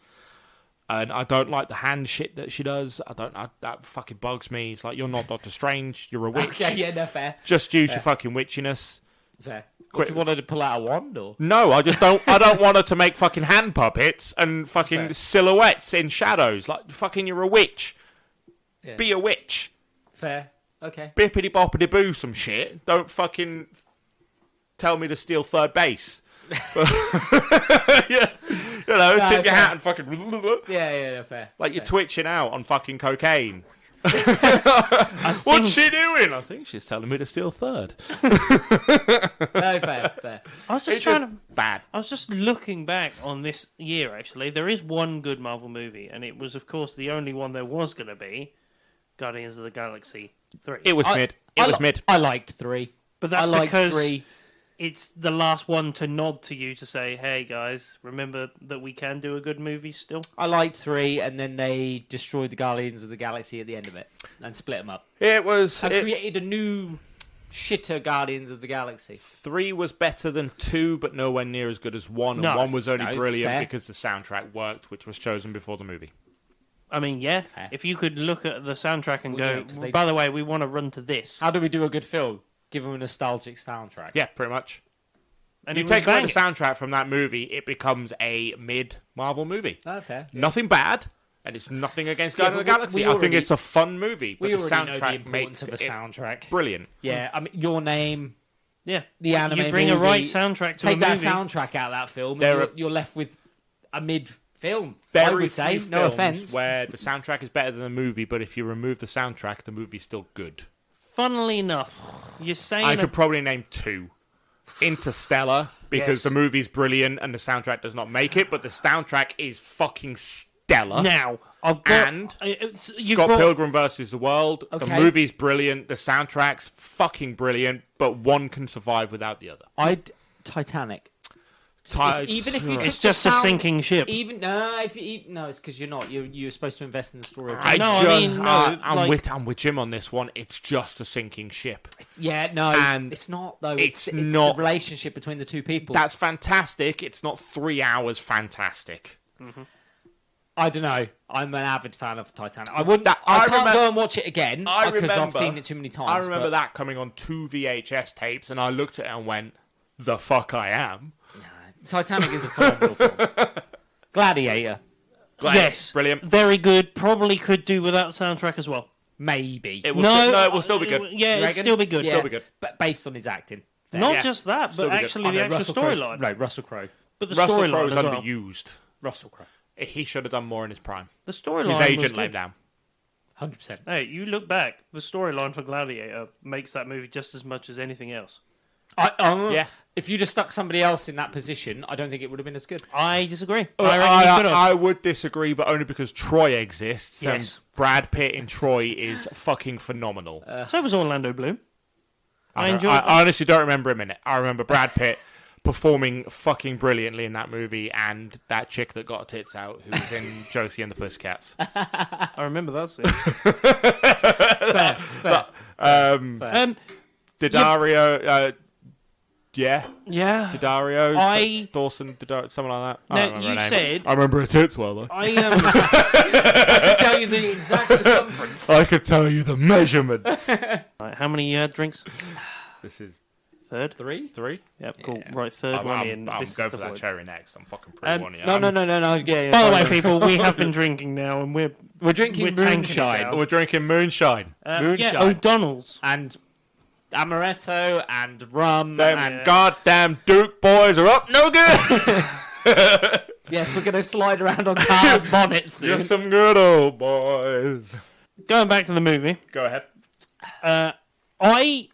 And I don't like the hand shit that she does. That fucking bugs me. It's like, you're not Doctor Strange. You're a witch. Okay, yeah, no, fair. Just use your fucking witchiness. Fair. What, do you want her to pull out a wand, or? No, I just don't. I don't want her to make fucking hand puppets and fucking Fair. silhouettes in shadows. Like, fucking, you're a witch. Yeah. Be a witch. Fair. Okay. Bippity boppity boo some shit. Don't fucking tell me to steal third base. Yeah. Tip your fair. hat and fucking Yeah, fair. like you're fair. twitching out on fucking cocaine. What's she doing? I think she's telling me to steal third. No, fair. I was just It's trying just to. bad. I was just looking back on this year. Actually, there is one good Marvel movie, and it was, of course, the only one there was going to be. Guardians of the Galaxy 3. It was mid. It was mid. I liked 3. But that's I liked because 3. it's the last one to nod to you to say, hey, guys, remember that we can do a good movie still? I liked 3, and then they destroyed the Guardians of the Galaxy at the end of it and split them up. It was. And created a new shitter Guardians of the Galaxy. 3 was better than 2, but nowhere near as good as 1. And No. 1 was only brilliant fair. because the soundtrack worked, which was chosen before the movie. I mean, yeah, Fair. if you could look at the soundtrack and Well, yeah, go, 'cause they- by the way, we want to run to this. How do we do a good film? Give them a nostalgic soundtrack. Yeah, pretty much. And You it take was away the banging. soundtrack from that movie, it becomes a mid-Marvel movie. Oh, fair. Nothing bad, and it's nothing against Yeah, Guardians of the but Galaxy. we I think already- it's a fun movie, but We the already know the soundtrack importance makes of a it soundtrack. brilliant. Yeah, I mean, Your Name, Yeah. the anime You bring movie, a right soundtrack to take a that movie. soundtrack out of that film, There and are- you're left with a mid-film. I Very would say, few no films offense. where the soundtrack is better than the movie, but if you remove the soundtrack, the movie's still good. Funnily enough, you're saying I could probably name 2. Interstellar, because Yes. the movie's brilliant and the soundtrack does not make it, but the soundtrack is fucking stellar. now I've got And you've Scott got Pilgrim versus the World. The Okay. movie's brilliant. The soundtrack's fucking brilliant, but one can survive without the other. Titanic. Even if you it's took just the a sound- sinking ship. No, it's because you're not. You're supposed to invest in the story. Of I No, I just, mean, no, I'm like- with Jim on this one. It's just a sinking ship. Yeah, no, And it's not though. it's It's not- the relationship between the two people. That's fantastic. It's not 3 hours fantastic. I don't know. I'm an avid fan of Titanic. I wouldn't. That- I I can't remem- go and watch it again I because I've remember- seen it too many times. I remember but- that coming on 2 VHS tapes, and I looked at it and went, "The fuck I am." Titanic is a phenomenal film. Gladiator, yes, brilliant. very good. Probably could do without soundtrack as well. maybe. It will it will still be good. Yeah, You it'd reckon? still be good. Yeah, Still be good. but based on his acting. Fair. Not Yeah. just that, Still but be good. actually I the know, actual Russell Crowe's- storyline. No, Russell Crowe. But the Russell storyline Crowe's as well. underused. Russell Crowe. He should have done more in his prime. The storyline His was agent good. laid down. 100%. Hey, you look back, the storyline for Gladiator makes that movie just as much as anything else. Yeah. If you'd have stuck somebody else in that position, I don't think it would have been as good. I disagree. I, I reckon he could have. I would disagree, but only because Troy exists, Yes. and Brad Pitt in Troy is fucking phenomenal. So was Orlando Bloom. I enjoyed I that. honestly don't remember him in it. I remember Brad Pitt performing fucking brilliantly in that movie, and that chick that got her tits out, who was in Josie and the Pussycats. I remember that scene. Fair. Daddario, yeah, Yeah. Daddario, I- Dawson, something like that. I No, don't remember you her name. said- I remember her tits well though. I I can tell you the exact circumference. I could tell you the measurements. Right, how many drinks? This is Third. 3. Yep, cool. Yeah. Right, third I'm one in. going This for is the that void. cherry next. I'm fucking pretty one. No. Yeah, By the way, sorry. people, we have been drinking now, and We're drinking tanking it moonshine. down. We're drinking moonshine. Yeah, Moonshine. O'Donnell's. And amaretto and rum. Them And goddamn Duke boys are up no good. yes, we're going to slide around on cardboard bonnets soon. Just some good old boys. Going back to the movie, Go ahead. I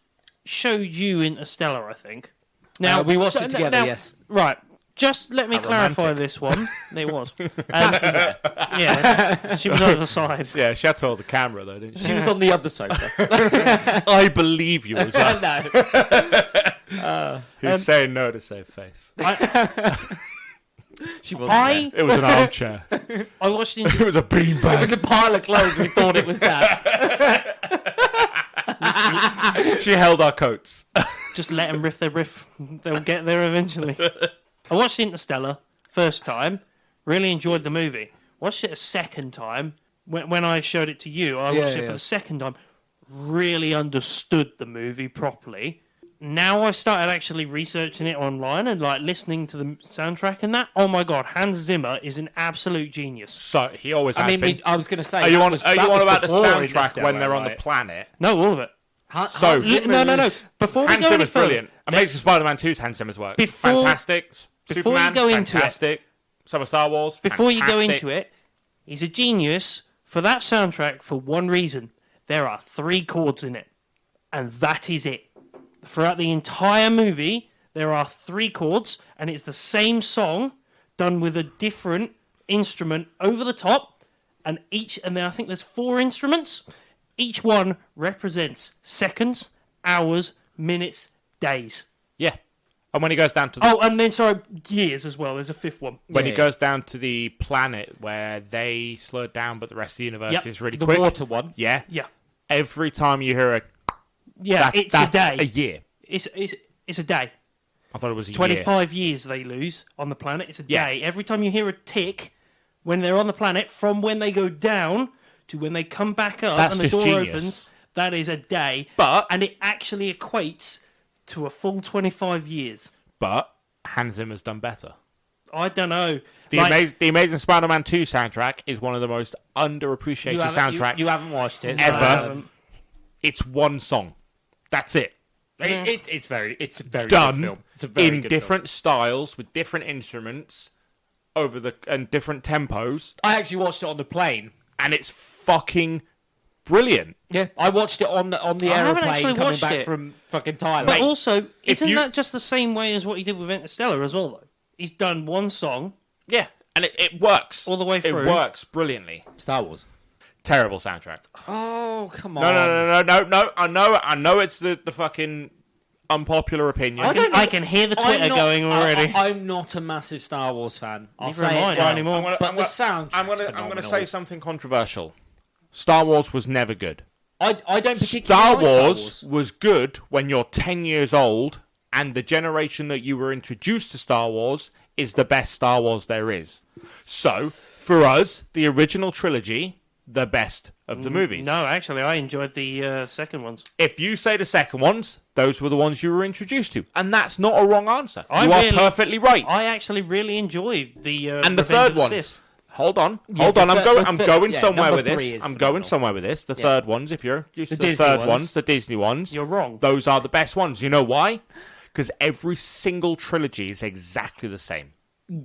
showed you Interstellar, I think. Now we watched it together, yes. Right. Just let me How clarify romantic. this one. It was. Yeah, she was on the side. Yeah, she had to hold the camera though, didn't she? She was on the other sofa. I believe you as well. No. He's saying no to save face. She wasn't there. It was an armchair. I watched It was a It was beanbag. a pile of clothes. We thought it was that. She held our coats. Just let them riff their riff. They'll get there eventually. I watched Interstellar first time. Really enjoyed the movie. Watched it a second time. When I showed it to you, I watched it for the second time. Really understood the movie properly. Now I've started actually researching it online and like listening to the soundtrack and that. Oh my god, Hans Zimmer is an absolute genius. So he always has I mean, been. I was going to say. Are you that on? was- Are you that on was about the before soundtrack Interstellar, when they're on the right? planet? No, all of it. So- Hans Zimmer No. is- Before we Hans go any Zimmer's further, brilliant. Amazing Spider-Man 2's Hans Zimmer's work. Before- Fantastic. before you Superman, go into it- fantastic. Some of Star Wars. before you go fantastic. into it, he's a genius for that soundtrack for one reason. there are 3 chords in it, and that is it. Throughout the entire movie, there are 3 chords, and it's the same song done with a different instrument over the top, and then I think there's 4 instruments. Each one represents seconds, hours, minutes, days. Yeah. And when he goes down to and then years as well. There's a 5th one. When he goes down to the planet where they slow it down, but the rest of the universe is really quick. The water one. Yeah. Yeah. Every time you hear it's a day. A year. It's a day. I thought it was a 25 years they lose on the planet. It's a day. Every time you hear a tick when they're on the planet, from when they go down to when they come back up and the door opens, that is a day. And it actually equates to a full 25 years. But Hans Zimmer's done better. I don't know. The Amazing Spider-Man 2 soundtrack is one of the most underappreciated soundtracks you haven't watched it. ever. It's one song. That's it. It's a very done good film. It's a very in good different styles with different instruments and different tempos. I actually watched it on the plane, and it's fucking brilliant. Yeah, I watched it on the aeroplane coming back from fucking Thailand. But also, isn't that just the same way as what he did with Interstellar as well, though? He's done one song. Yeah, and it works. All the way through. It works brilliantly. Star Wars. Terrible soundtrack. Oh, come on. No. I know it's the fucking unpopular opinion. I can hear the Twitter going already. I'm not a massive Star Wars fan. I'll Neither say am I it now. anymore. But the sound. I'm going to say something controversial. Star Wars was never good. I don't particularly Star like Star Wars was good when you're 10 years old and the generation that you were introduced to Star Wars is the best Star Wars there is. So, for us, the original trilogy, the best of the movies. No, actually, I enjoyed the second ones. If you say the second ones, those were the ones you were introduced to. And that's not a wrong answer. You are perfectly right. I actually really enjoyed the and the third ones. Hold on. I'm going somewhere with this. I'm going somewhere with this. The third ones, if you're used to the third ones, the Disney ones, you're wrong. Those are the best ones. You know why? Because every single trilogy is exactly the same.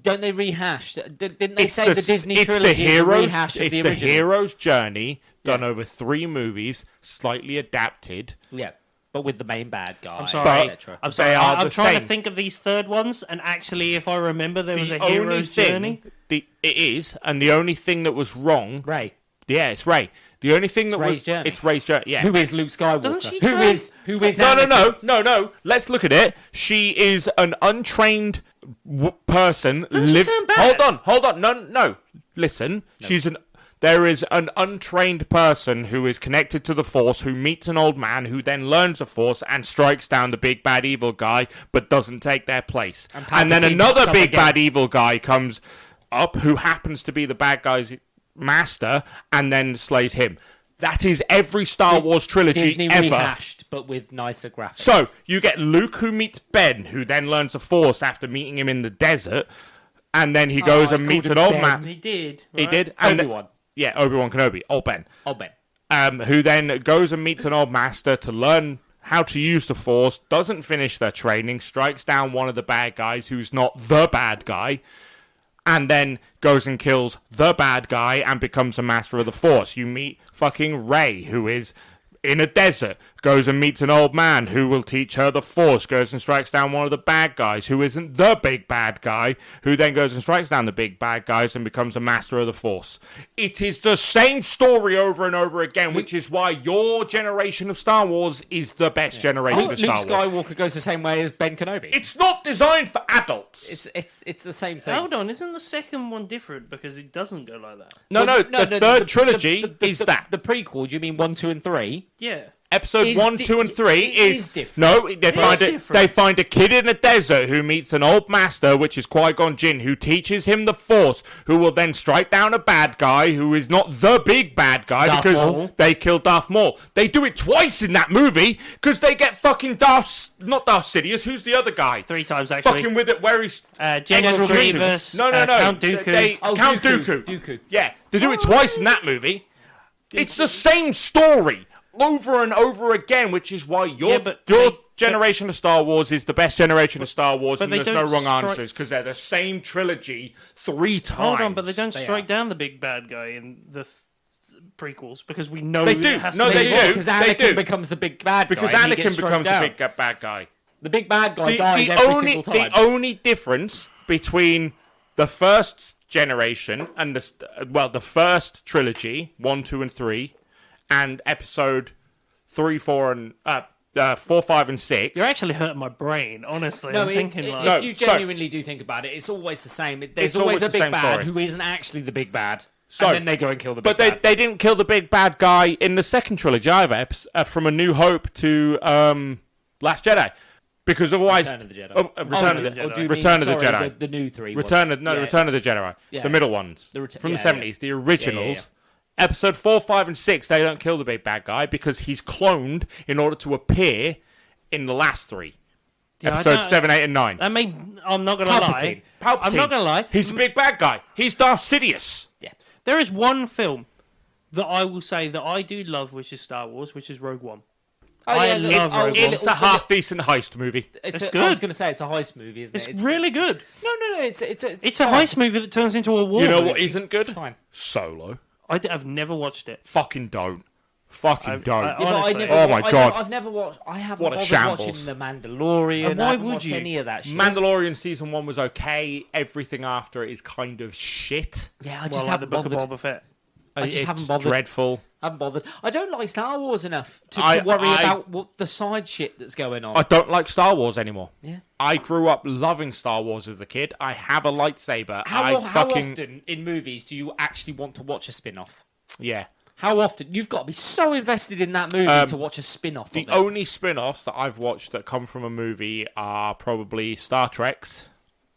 Don't they rehash? Didn't they say the Disney trilogy is a rehash of the original? It's the hero's journey done over 3 movies, slightly adapted. Yeah, but with the main bad guy. I'm sorry. etc. I'm sorry. I'm trying to think of these third ones, and actually, if I remember, there was a hero's journey. It is, and the only thing that was wrong... Ray. Yeah, it's Ray. The only thing Ray's journey. It's Ray's journey. Yeah. Who is Luke Skywalker? Doesn't she Who is No. Let's look at it. She is an untrained person. Hold on. No. Listen. No. There is an untrained person who is connected to the Force, who meets an old man, who then learns the Force and strikes down the big bad evil guy, but doesn't take their place. And then another big bad evil guy comes up, who happens to be the bad guy's master, and then slays him. That is every Star Wars trilogy Disney ever. Rehashed, but with nicer graphics. So, you get Luke who meets Ben, who then learns the Force after meeting him in the desert, and then he goes and meets an old man. He did. Right? He did. Obi-Wan. Yeah, Obi-Wan Kenobi. Old Ben. Ben. Who then goes and meets an old master to learn how to use the Force, doesn't finish their training, strikes down one of the bad guys who's not the bad guy, and then goes and kills the bad guy and becomes a master of the Force. You meet fucking Rey, who is in a desert, goes and meets an old man who will teach her the Force, goes and strikes down one of the bad guys who isn't the big bad guy, who then goes and strikes down the big bad guys and becomes a master of the Force. It is the same story over and over again, which is why your generation of Star Wars is the best generation of Star Wars. Luke Skywalker goes the same way as Ben Kenobi. It's not designed for adults. It's the same thing. Hold on, isn't the second one different because it doesn't go like that? No, the third trilogy is that. The prequel, do you mean 1, 2, and 3? Yeah. Episode 1, 2, and 3 is different. No, they find a kid in a desert who meets an old master, which is Qui-Gon Jinn, who teaches him the Force, who will then strike down a bad guy who is not the big bad guy because they killed Darth Maul. They do it twice in that movie because they get fucking not Darth Sidious. Who's the other guy? 3 times actually. Fucking with it where he's General Grievous. No. Count Dooku. Count Dooku. Yeah, they do it twice in that movie. It's the same story over and over again, which is why your generation of Star Wars is the best generation of Star Wars, and there's no wrong answers, because they're the same trilogy 3 times. Hold on, but they don't strike down the big bad guy in the prequels because we know They do. it has No, to be they involved. do. Because They Anakin do. becomes the big bad guy. Because and he Anakin gets struck becomes down. the big bad guy. The big bad guy dies every single time. The only difference between the first generation and the first trilogy, 1, 2, and 3, and episode 3, 4, and 4, 5, and 6. You're actually hurting my brain, honestly. No, I'm thinking like... if you genuinely do think about it, it's always the same. There's It's always always a the big same bad story. who isn't actually the big bad. So- and then they go and kill the big But bad. they didn't kill the big bad guy in the second trilogy either, from A New Hope to Last Jedi. Because otherwise... Return of the Jedi. Return of the Or do you Return mean, of the sorry, Jedi. The new three Return ones. of the Jedi. Yeah. The middle ones. From the 70s. The originals. Episode 4, 5, and 6, they don't kill the big bad guy because he's cloned in order to appear in the last 3. Yeah, Episodes 7, 8, and 9. I'm not going to lie. Palpatine. I'm not going to lie. He's the big bad guy. He's Darth Sidious. Yeah. There is one film that I will say that I do love, which is Star Wars, which is Rogue One. I love Rogue One. It's a half-decent heist movie. It's I good. was going to say it's a heist movie, isn't it? It's really good. No. It's It's a heist movie that turns into a war You know movie. what isn't good? It's fine. Solo. I've never watched it. Fucking don't. Fucking don't. Yeah, but I Honestly. never, Oh my God. I've never watched. I haven't What a bothered shambles. watching The Mandalorian. And why I haven't would watched you? any of that shit. Season Season 1 was okay. Everything after it is kind of shit. Yeah, I Well, just like the haven't Book of bothered. Boba Fett. I just It's haven't bothered. dreadful. I haven't bothered. I don't like Star Wars enough to I- worry I- about what the side shit that's going on. I don't like Star Wars anymore. Yeah. I grew up loving Star Wars as a kid. I have a lightsaber. How often in movies do you actually want to watch a spin-off? Yeah. How often? You've got to be so invested in that movie to watch a spin-off The of it. only spin-offs that I've watched that come from a movie are probably Star Trek's.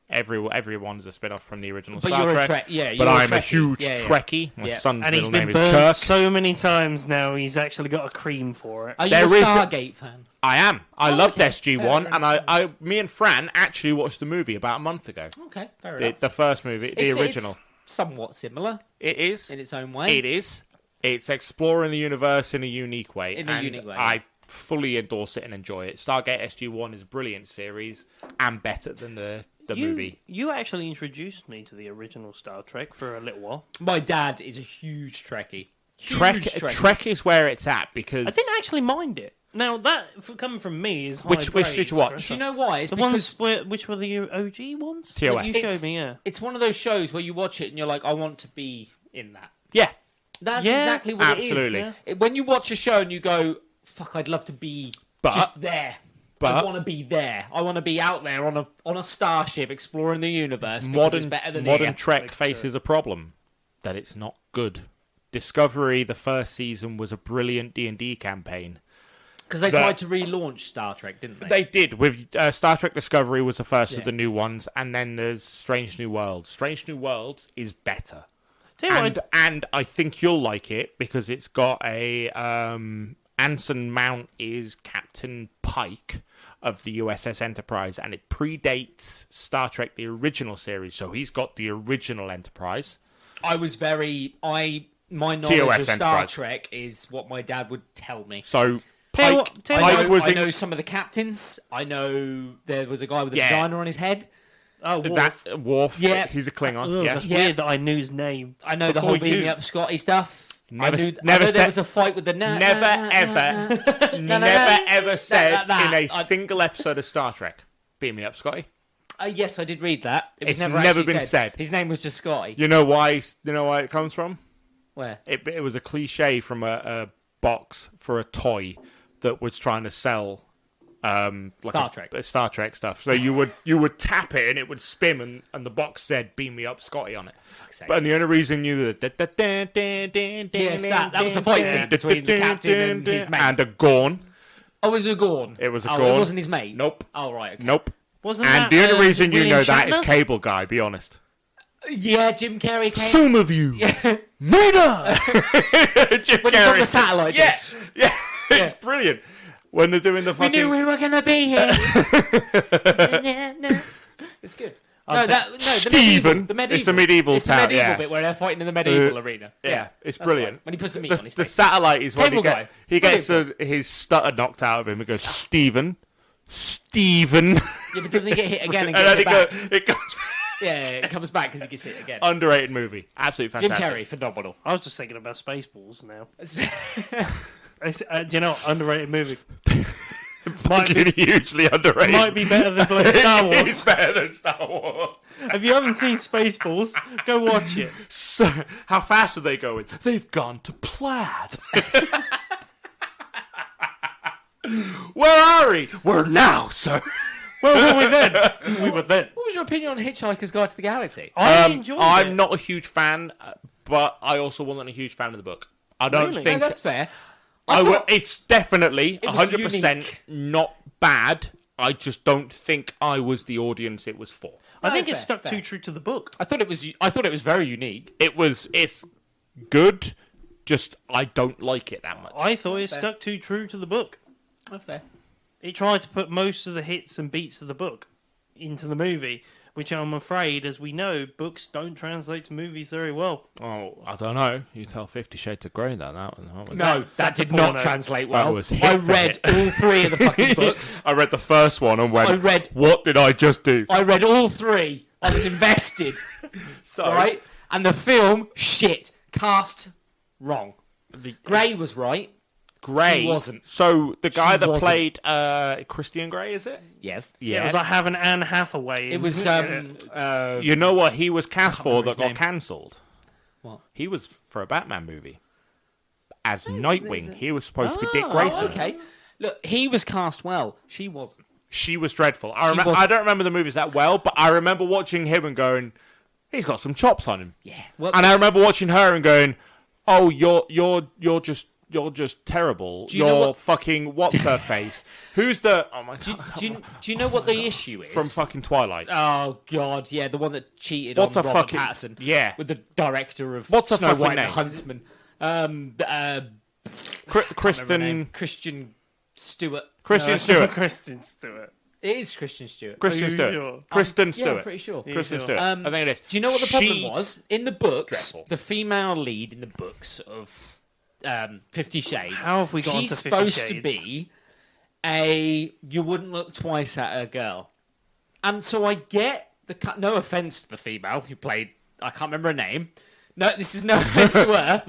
Everyone's a spin-off from the original But Star you're a Trek. Trek- yeah, but you're a I'm a Trekkie. huge Yeah, yeah. Trekkie. My Yeah. son's And he's middle been name is burned Kirk. so many times now, he's actually got a cream for it. Are you There a is a- Stargate fan? I am. I loved okay. SG-1, Fair and me and Fran actually watched the movie about a month ago. Okay, fair enough. The first movie, the original. It's somewhat similar It is. in its own way. It is. It's exploring the universe in a unique way. In a and unique way, I yeah. fully endorse it and enjoy it. Stargate SG-1 is a brilliant series and better than the movie. You actually introduced me to the original Star Trek for a little while. My dad is a huge Trekkie. Trek is where it's at because... I didn't actually mind it. Now, that, coming from me, is high Which praise. did you watch? Do you know why? It's The because ones which were the OG ones? TOS. That you showed me, yeah. it's one of those shows where you watch it and you're like, I want to be in that. Yeah. That's Yeah, exactly what absolutely. it is. When you watch a show and you go, fuck, I'd love to be just there. I want to be there. I want to be out there on a starship exploring the universe. Because it's better than modern here. Trek faces a problem. That it's not good. Discovery, the first season, was a brilliant D&D campaign. Because they That- tried to relaunch Star Trek, didn't they? They did. With Star Trek Discovery was the first Yeah. of the new ones, and then there's Strange New Worlds. Strange New Worlds is better. Tell you what, And I think you'll like it because it's got a... Anson Mount is Captain Pike of the USS Enterprise, and it predates Star Trek, the original series, so he's got the original Enterprise. My knowledge TOS of Star Enterprise. Trek is what my dad would tell me. So Tell you Pike, what- tell you Pike what- was I in- know some of the captains. I know there was a guy with a Yeah. vagina on his head. Oh, Worf. that Worf. Yeah. He's a Klingon. Ugh, yeah. That's Yeah. weird that I knew his name. I know the before whole beam you. me up Scotty stuff. Never- I never know there said- was a fight with the Never ever said that. in a single episode of Star Trek. Beat me up, Scotty. Yes, I did read that. It was It's never never actually been said. His name was just Scotty. You know why? You know why it comes from? Where? It was a cliche from a box for a toy that was trying to sell Star Trek. Star Trek stuff. So you would tap it and it would spin and the box said "Beam me up, Scotty" on it. But the only reason you knew that Yes, that was the fight scene between the captain and his mate. and a Gorn. Oh, it was a Gorn. It was a It Gorn. wasn't his mate. Nope. Oh, right. Okay. Nope. Wasn't And that, the only reason you William know that is Shatner? Cable Guy. Be honest. Yeah, Jim Carrey came. Some of you, Nina. Jim When he's on the Carrey. satellite Yeah, dish. yeah, it's brilliant when they're doing the We fucking. knew we were gonna be here. It's good. The Stephen. medieval. The medieval. It's the medieval It's the town, medieval yeah. bit where they're fighting in the medieval arena. Yeah, it's that's brilliant. fine. When he puts the meat the, on his the face. satellite is when Cable guy. he gets Brilliant. his stutter knocked out of him. He goes, Stephen. Yeah, but doesn't he get hit again and And gets then it back? it goes Yeah, it comes back because he gets hit again. Underrated movie. Absolutely Jim fantastic. Carrey, phenomenal. I was just thinking about Spaceballs now. Do you know, underrated movie. Fucking hugely underrated. Might be better than bloody Star Wars. It's better than Star Wars. If you haven't seen Spaceballs, go watch it. So, how fast are they going? They've gone to plaid. Where are we? We're now, sir. Where were we then? We were then. What was your opinion on Hitchhiker's Guide to the Galaxy? I enjoyed it. I'm not a huge fan, but I also wasn't a huge fan of the book. I don't Really? think No, that's fair. it's definitely It was 100% unique. not bad. I just don't think I was the audience it was for. I think fair, it stuck fair. too true to the book. I thought it was very unique. It's good, just I don't like it that much. I thought it Fair. stuck too true to the book. That's fair. It tried to put most of the hits and beats of the book into the movie, which I'm afraid, as we know, books don't translate to movies very well. Oh, I don't know. You tell 50 Shades of Grey that. No, That's that a did not porno. translate That well. was hit I for read hit. all three of the fucking books. I read the first one and went, I read- what did I just do? I read all three. I was invested. So, Right? And the film, shit. Cast, wrong. Grey was right. Grey She wasn't. So the guy She that wasn't. played Christian Grey, is it? Yes. Yeah. It was like having Anne Hathaway. It was, You know what he was cast for remember that his got name. cancelled? What? He was for a Batman movie. As Nightwing. He was supposed to be Dick Grayson. Oh, okay. Look, he was cast well. She wasn't. She was dreadful. wasn't. I don't remember the movies that well, but I remember watching him and going, he's got some chops on him. Yeah. Well, And I remember watching her and going, oh, you're just terrible. Do you know You're what- fucking what's her face? Who's the oh my god do you know what the issue is? from fucking Twilight? Oh god, yeah, the one that cheated What's on her Robert fucking- Pattinson. yeah. with the director of What's her Snow fucking White and name? the Huntsman. Kristen Christian Stewart. Kristen Stewart. Kristen Stewart. It is Christian Stewart. Kristen Are you Stewart. sure? Kristen Yeah, Stewart. I'm pretty sure. Kristen sure? Stewart. I think it is. Do you know what the problem She- was? In the books, Dreadful. the female lead in the books of 50 Shades, How have we got she's onto 50 supposed to Shades? be a you wouldn't look twice at a girl. And so I get no offence to the female who played, I can't remember her name. No, this is no offence to her.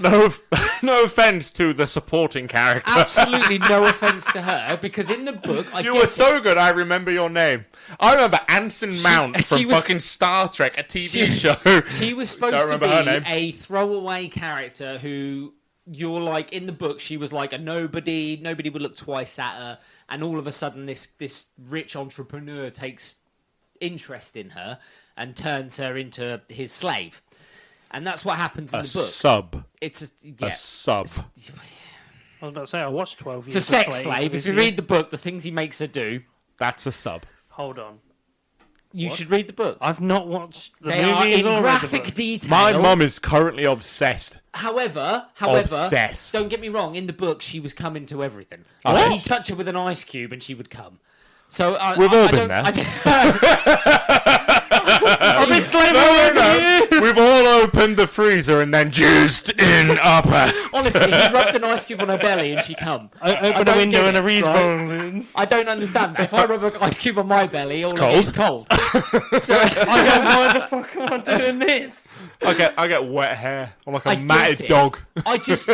No offense to the supporting character. Absolutely no offence to her, because in the book, I You get were it. so good, I remember your name. I remember Anson Mount she from was- fucking Star Trek, a TV she- show. She was Don't supposed to remember her name. be a throwaway character who you're like in the book. She was like a nobody. Nobody would look twice at her, and all of a sudden, this rich entrepreneur takes interest in her and turns her into his slave, and that's what happens in A the book. sub. It's A sub. I was about to say, I watched 12 Years It's a a sex slave. this If you year. read the book, the things he makes her do, That's a sub. Hold on. you should read the books. I've not watched the They are movies in or read the graphic book. detail. My mum is currently obsessed. However, Obsessed. don't get me wrong. In the book, she was coming to everything. Oh. Like, What? he'd touch her with an ice cube, and she would come. So We've all been don't- there. I've been slaving No. We've all opened the freezer and then juiced in upper. Honestly, he rubbed an ice cube on her belly, and she come. Open I a don't window get and a it, reed right? bone. I don't understand. But if I rub an ice cube on my belly, all I get is cold. So I go, why the fuck am I doing this? I get wet hair. I'm like a I get matted it. dog. I just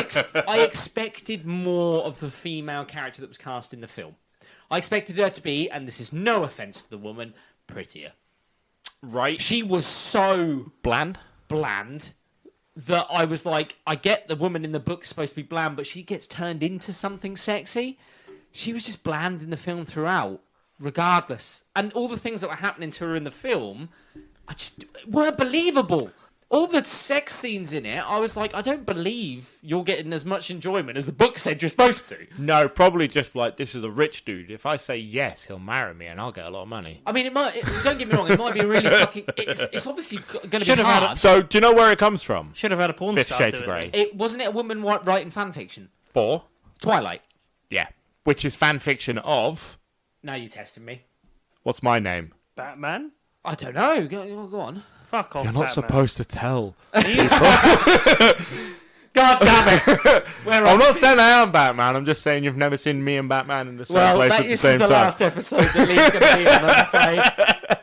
I expected more of the female character that was cast in the film. I expected her to be, and this is no offense to the woman, prettier. Right. She was so Bland. bland that I was like, I get the woman in the book is supposed to be bland, but she gets turned into something sexy. She was just bland in the film throughout, regardless. And all the things that were happening to her in the film, I just weren't believable. All the sex scenes in it, I was like, I don't believe you're getting as much enjoyment as the book said you're supposed to. No, probably just like, this is a rich dude. If I say yes, he'll marry me and I'll get a lot of money. I mean, don't get me wrong, it might be a really fucking... It's obviously going to be Should have had hard. So, do you know where it comes from? Should have had a porn 50 star Shades do of it. Grey. It wasn't it a woman writing fan fiction? 4. Twilight. Yeah. Which is fan fiction of... Now you're testing me. What's my name? Batman? I don't know. Go on. Fuck off, You're not Batman. supposed to tell. God damn it! I'm not saying I am Batman. I'm just saying you've never seen me and Batman in the same Well, place at the this same is the time. last episode that Lee's going to be on, I'm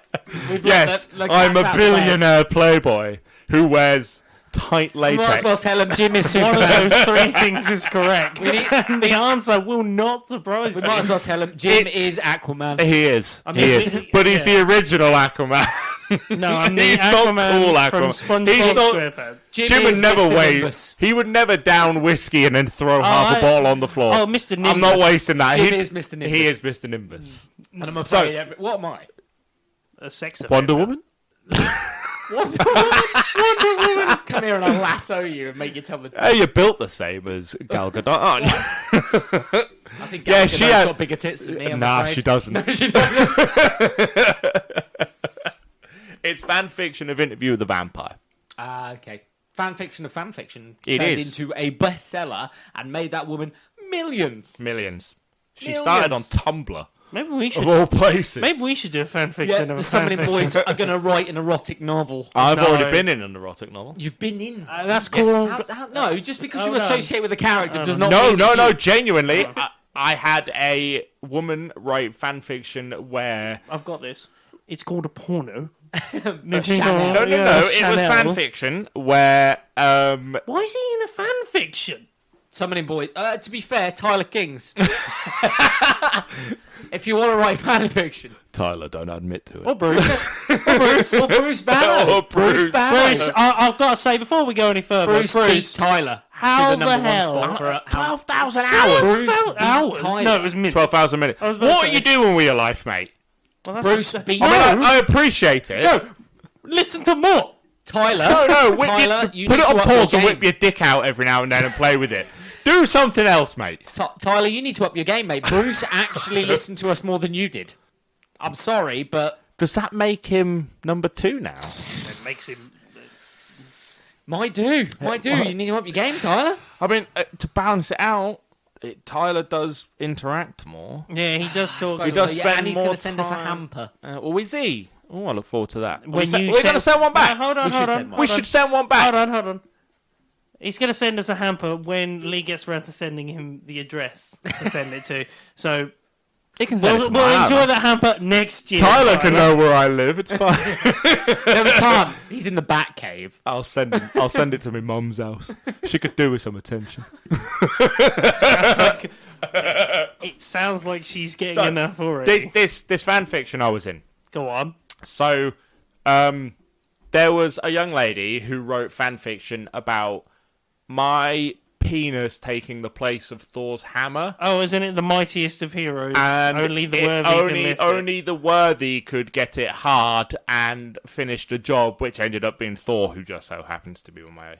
afraid. Yes, I'm a billionaire playboy who wears tight We might as latex. well tell him Jim is One of Superman. those three things is correct. We need- And the answer will not surprise We you. might as well tell him Jim is Aquaman. He is. I mean, He is. But he's the original Aquaman. No, I'm the He's not Aquaman cool from Aquaman. He's SpongeBob not- SquarePants. Jim would is never Mr. wait. Nimbus. He would never down whiskey and then throw half a I- bottle on the floor. Oh, Mr. Nimbus. I'm not wasting that. Jim is Mr. Nimbus. He is Mr. Nimbus. And I'm afraid... what am I? A sex Wonder offender. Woman? Wonder Woman. Come here and I'll lasso you and make you tell the truth. Hey, you're built the same as Gal Gadot, aren't you? I think Yeah, Gal she Gadot's had- got bigger tits than me, I'm Nah, afraid. she doesn't. No, she doesn't. It's fan fiction of Interview with the Vampire. Okay. Fan fiction of fan fiction It turned is. into a bestseller and made that woman millions. Millions. She Millions. started on Tumblr, Maybe we of should. all places. Maybe we should do a fan Yeah, fiction of the a Summoning fan Boys are going to write an erotic novel. I've No. already been in an erotic novel. You've been in. That's cool. No, just because you Hold on. associate with a character does not No, mean no, it's no, you. genuinely. I had a woman write fan fiction where... I've got this. It's called a porno. Chanel. No, Yeah, no, it was Chanel. fan fiction where... Why is he in a fan fiction? Summoning Boys. To be fair, Tyler King's. If you want to write fan fiction. Tyler, don't admit to it. Or Bruce. Or Bruce Banner. Oh, Bruce. Banner. Bruce, I've got to say before we go any further, Bruce beat Tyler. how to the number the hell- one spot for a, 12,000 hours. Bruce beat hours? Tyler. No, it was minutes. 12,000 minutes. was about to What are say- you doing with your life, mate? Well, that's Bruce just- beat I mean, I appreciate it. No, listen to more. Tyler. No, whip Tyler, you put need it to on up pause your and whip game. your dick out every now and then and play with it. Do something else, mate. Tyler, you need to up your game, mate. Bruce actually listened to us more than you did. I'm sorry, but Does that make him number 2 now? It makes him. might do. You need to up your game, Tyler. I mean, to balance it out, Tyler does interact more. Yeah, he does talk. He does So, spend and he's more going to send us a time. hamper. Oh, is he? Oh, I look forward to that. When you We're going to send one back. No, hold on, We should hold send on. one. We should send one back. Hold on. He's going to send us a hamper when Lee gets around to sending him the address to send it to. So He can send it we'll to my enjoy hammer. that hamper next year. Tyler can know where I live. It's fine. No, we can't. He's in the Bat Cave. I'll send it to my mum's house. She could do with some attention. It sounds like she's getting enough already. This fan fiction I was in. Go on. So, there was a young lady who wrote fan fiction about my penis taking the place of Thor's hammer. Oh, isn't it the mightiest of heroes? And only the it- worthy can lift it. only the worthy could get it hard and finish the job, which ended up being Thor, who just so happens to be one of my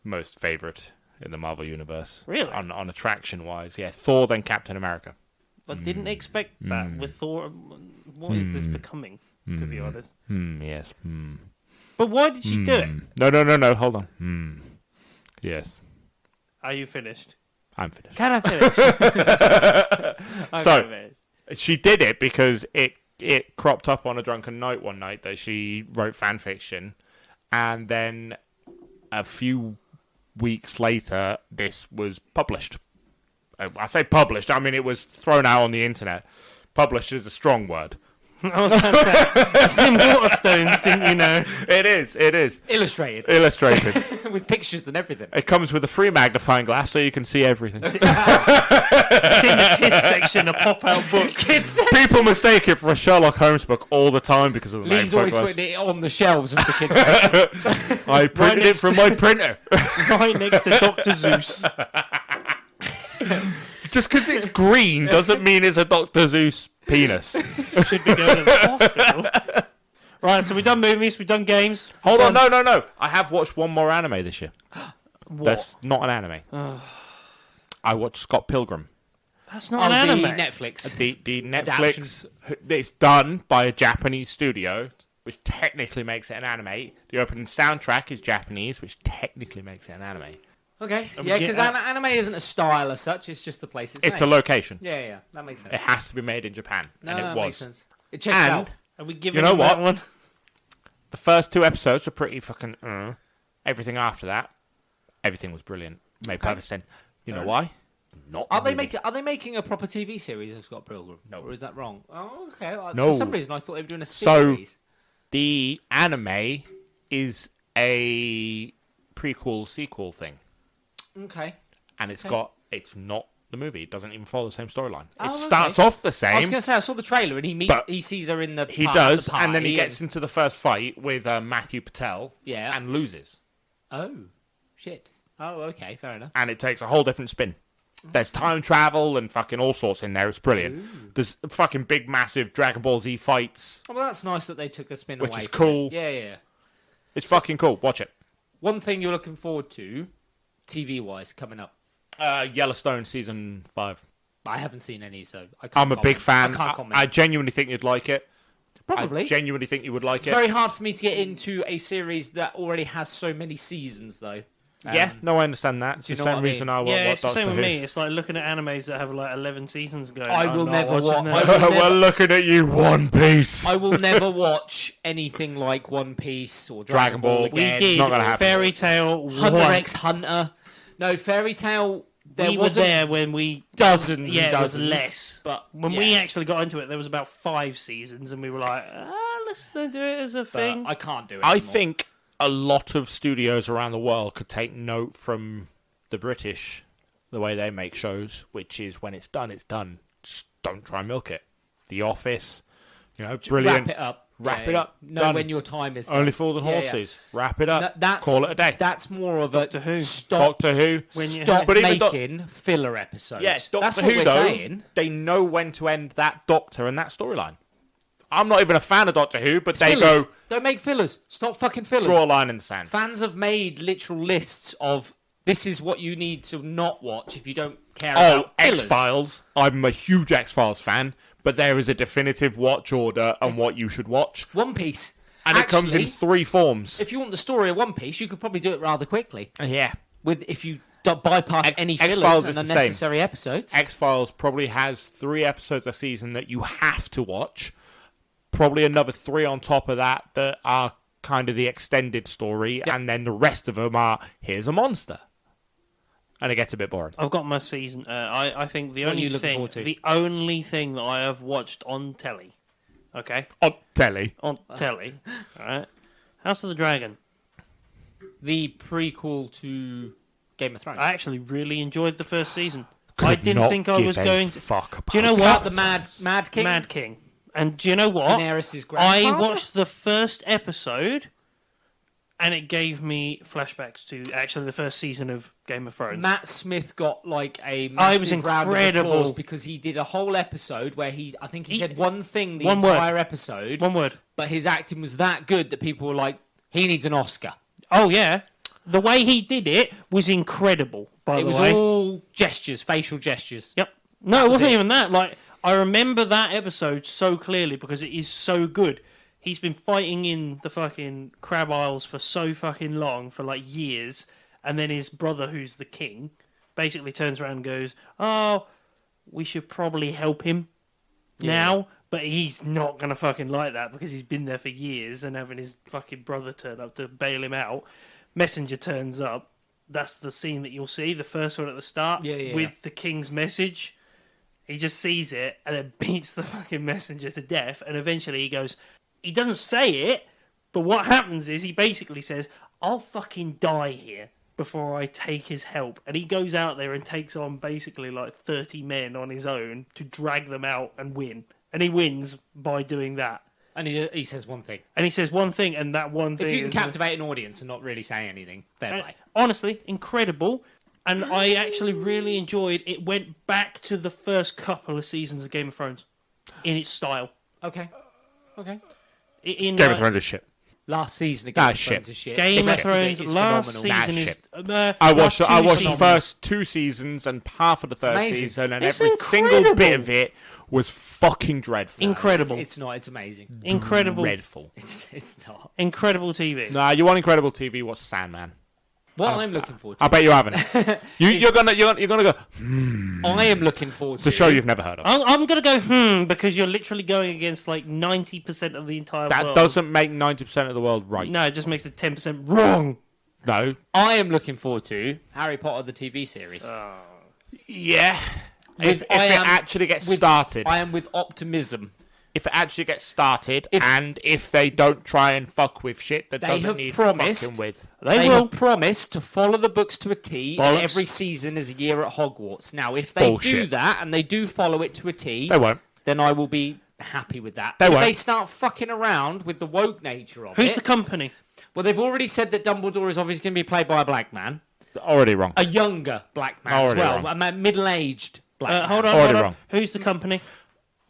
most favourite in the Marvel Universe. Really? On attraction-wise, yeah. Thor, then Captain America. I didn't expect that with Thor. What is this becoming, to be honest? Yes. But why did she do it? No, hold on. Yes, Are you finished? I'm finished. Can I finish? So- Okay. She did it because it cropped up on a drunken night one night that she wrote fan fiction, and then a few weeks later, this was published. I say published, I mean it was thrown out on the internet. Published is a strong word. I was about to say, it's in Waterstones, didn't you know? It is. Illustrated. Illustrated. With pictures and everything. It comes with a free magnifying glass so you can see everything. It's in the kids section, a pop-out book. Kids. People mistake it for a Sherlock Holmes book all the time because of the Lee's magnifying always glass. putting it on the shelves of the kids section. I printed it next from my printer. Right next to Dr. Zeus. Just because it's green doesn't mean it's a Dr. Zeus penis. Should be going to the hospital. Right, so we've done movies, we've done games. Hold on, no. I have watched one more anime this year. What? That's not an anime. I watched Scott Pilgrim. That's not an the anime. Netflix. The Netflix. It's done by a Japanese studio, which technically makes it an anime. The opening soundtrack is Japanese, which technically makes it an anime. Okay. we Yeah, get because anime isn't a style as such. It's just the place It's a made. location. Yeah, that makes sense. It has to be made in Japan, No, and it that was. makes sense. It checks And out. Are we giving You know him that what? one? the first 2 episodes were pretty fucking. Everything after that, everything was brilliant. Made perfect sense. You know why? Not Are they really. Are they making a proper TV series of Scott Pilgrim? No. Or is that wrong? Oh, okay. No. For some reason, I thought they were doing a So- series. The anime is a prequel sequel thing, Okay. and it's not the movie. It doesn't even follow the same storyline. Oh, It okay. starts off the I same. was going to say, I saw the trailer and But he sees her in the He park, does, the and then he party gets into the first fight with Matthew Patel, Yeah. and loses. Oh, shit. Oh, okay, fair enough. And it takes a whole different spin. There's time travel and fucking all sorts in there. It's brilliant. Ooh. There's fucking big, massive Dragon Ball Z fights. Oh, well, that's nice that they took a spin Which away is from cool. it. Yeah. It's fucking cool. Watch it. One thing you're looking forward to, TV-wise, coming up. Yellowstone season 5. I haven't seen any, so I can't I'm a comment. big fan. I can't comment. I genuinely think you'd like it. Probably. I genuinely think you would like It's it. very hard for me to get into a series that already has so many seasons, though. Yeah, no, I understand that. It's do the you know same what I mean? reason I Yeah, watch it's the Doctor same with Who. me. It's like looking at animes that have like 11 seasons going. I will never watch. We're looking at you, One Piece. I will never watch anything like One Piece or Dragon Ball Dragon Ball. We again. did Not gonna happen. Fairy Tale Hunter once. x Hunter. No, Fairy Tale. There We were wasn't there when we dozens Yeah, and it was dozens. less. But when yeah. we actually got into it, there was about 5 seasons, and we were like, let's do it as a But thing. I can't do it I anymore. think a lot of studios around the world could take note from the British, the way they make shows, which is when it's done, it's done. Just don't try and milk it. The Office, brilliant. Wrap it up. Wrap Yeah, it up. Know Done. when your time is. Only done. Fools and Yeah, yeah. Horses. Wrap it up. That's, Call it a day. That's more of a Doctor Who. Stop, Doctor Who. stop But even making filler episodes. Yes, Doctor that's Who, what we're though, saying. they know when to end that Doctor and that storyline. I'm not even a fan of Doctor Who, but they Fillers. go, Don't make fillers. Stop fucking fillers. draw a line in the sand. Fans have made literal lists of this is what you need to not watch if you don't care Oh, about fillers. X-Files. I'm a huge X-Files fan, but there is a definitive watch order on what you should watch. One Piece. And it comes in Actually, 3 forms. if you want the story of One Piece, you could probably do it rather quickly. Yeah. If you bypass any X-Files fillers is and the unnecessary episodes. X-Files probably has 3 episodes a season that you have to watch. Probably another 3 on top of that are kind of the extended story. Yep. And then the rest of them are, here's a monster. And it gets a bit boring. I've got my season. I think the What are only you looking thing, forward to? the only thing that I have watched on telly, okay, On telly. on telly, all right, House of the Dragon. The prequel to Game of Thrones. I actually really enjoyed the first season. Could I didn't not think I give was a going to. fuck about Do you know It's what? about the Mad King? Mad King. And do you know what? Daenerys' I grandfather? watched the first episode, and it gave me flashbacks to actually the first season of Game of Thrones. Matt Smith got like a was massive round of incredible. applause because he did a whole episode where I think he said one thing the One word. entire episode, One word. but his acting was that good that people were like, he needs an Oscar. Oh yeah, the way he did it was incredible. By It the was way, all gestures, facial gestures. Yep. No, it was wasn't it. even that. Like, I remember that episode so clearly because it is so good. He's been fighting in the fucking Crab Isles for so fucking long, for like years, and then his brother, who's the king, basically turns around and goes, "Oh, we should probably help him now." But he's not going to fucking like that because he's been there for years, and having his fucking brother turn up to bail him out. Messenger turns up. That's the scene that you'll see, the first one at the start, with the king's message. He just sees it and then beats the fucking messenger to death. And eventually he goes, he doesn't say it, but what happens is he basically says, I'll fucking die here before I take his help. And he goes out there and takes on basically like 30 men on his own to drag them out and win. And he wins by doing that. And he says one thing. And he says one thing, and that one thing If you can is captivate an audience and not really say anything, fair play. honestly, incredible. And I actually really enjoyed it. Went back to the first couple of seasons of Game of Thrones in its style. Okay. In Game of Thrones is shit. Last season of Game of shit. Thrones is shit. Game The of rest of it Thrones is last phenomenal. season is. I watched last I two watched the seasons- first 2 seasons and half of the third amazing. season, and It's every single incredible. bit of it was fucking dreadful. Incredible. It's not. It's amazing. Incredible. Dreadful. It's not. Incredible TV. Nah, you want incredible TV? Watch Sandman. What I'm looking forward to. I bet you haven't. You're gonna go. I am looking forward It's a to. show you've never heard of. I'm going to go, because you're literally going against like 90% of the entire That world. doesn't make 90% of the world right. No, it just makes it 10% wrong. No. I am looking forward to Harry Potter the TV series. Yeah. With- If I it am- actually gets with- started. I am with optimism. if it actually gets started, and if they don't try and fuck with shit that doesn't need fucking with. They have promised to follow the books to a T, and every season is a year at Hogwarts. Now, if they do that, and they do follow it to a T, they won't. Then I will be happy with that. If they start fucking around with the woke nature of Who's the company? Well, they've already said that Dumbledore is obviously going to be played by a black man. Already wrong. A younger black man as well. A middle-aged black man. Hold on. Wrong. Who's the company?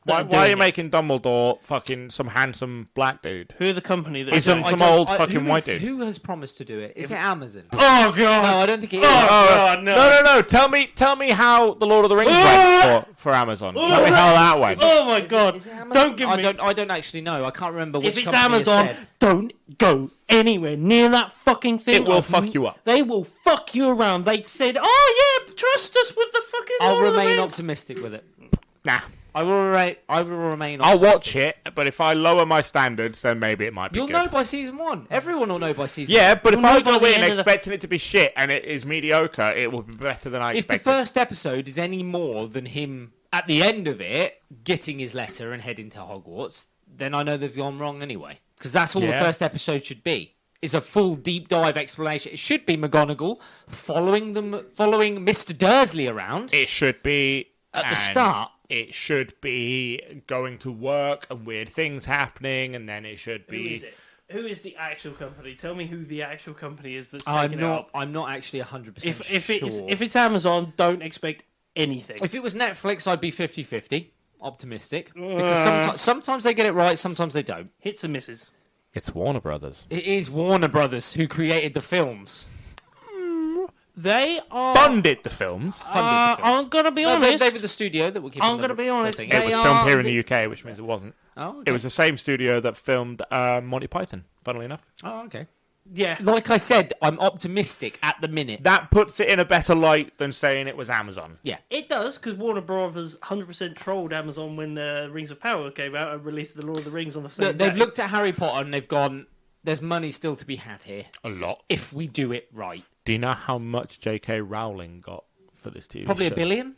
Why are you making Dumbledore fucking some handsome black dude? Who are the company that... He's some old fucking white dude. Who has promised to do it? Is it Amazon? Oh, God. No, I don't think it is. God, no. No. Tell me how the Lord of the Rings went for Amazon. Tell me how that went. Oh, my God. Is it Amazon? Don't give me... I don't actually know. I can't remember which If it's company Amazon, has said. don't go anywhere near that fucking thing. It will fuck you up. They will fuck you around. They said, oh, yeah, trust us with the fucking I'll Lord of the remain Rings. optimistic with it. Nah. I will remain optimistic. I'll watch it, but if I lower my standards, then maybe it might be You'll good. know by season 1. Everyone will know by season 1. Yeah, but if We'll I know by go the in end of the- expecting it to be shit and it is mediocre, it will be better than I If the expected. first episode is any more than him at the end of it getting his letter and heading to Hogwarts, then I know they've gone wrong anyway. Because that's all the first episode should be. Is a full deep dive explanation. It should be McGonagall following Mr. Dursley around. It should be at the start. It should be going to work and weird things happening, and then it should be. Who is it? Who is the actual company? Tell me who the actual company is that's taking it up. I'm not actually 100% sure. If it's Amazon, don't expect anything. If it was Netflix, I'd be 50-50 optimistic. Because sometimes they get it right, sometimes they don't. Hits and misses. It's Warner Brothers. It is Warner Brothers who created the films. They are Funded the films. I'm gonna be honest. They were the studio that were keeping. I'm gonna be honest. It was filmed here in the UK, which means it wasn't. Oh, okay. It was the same studio that filmed Monty Python, funnily enough. Oh, okay. Yeah. Like I said, I'm optimistic at the minute. That puts it in a better light than saying it was Amazon. Yeah. It does, because Warner Brothers 100% trolled Amazon when Rings of Power came out and released The Lord of the Rings on the same day. They've looked at Harry Potter and they've gone, there's money still to be had here. A lot. If we do it right. Do you know how much J.K. Rowling got for this TV Probably show? $1 billion?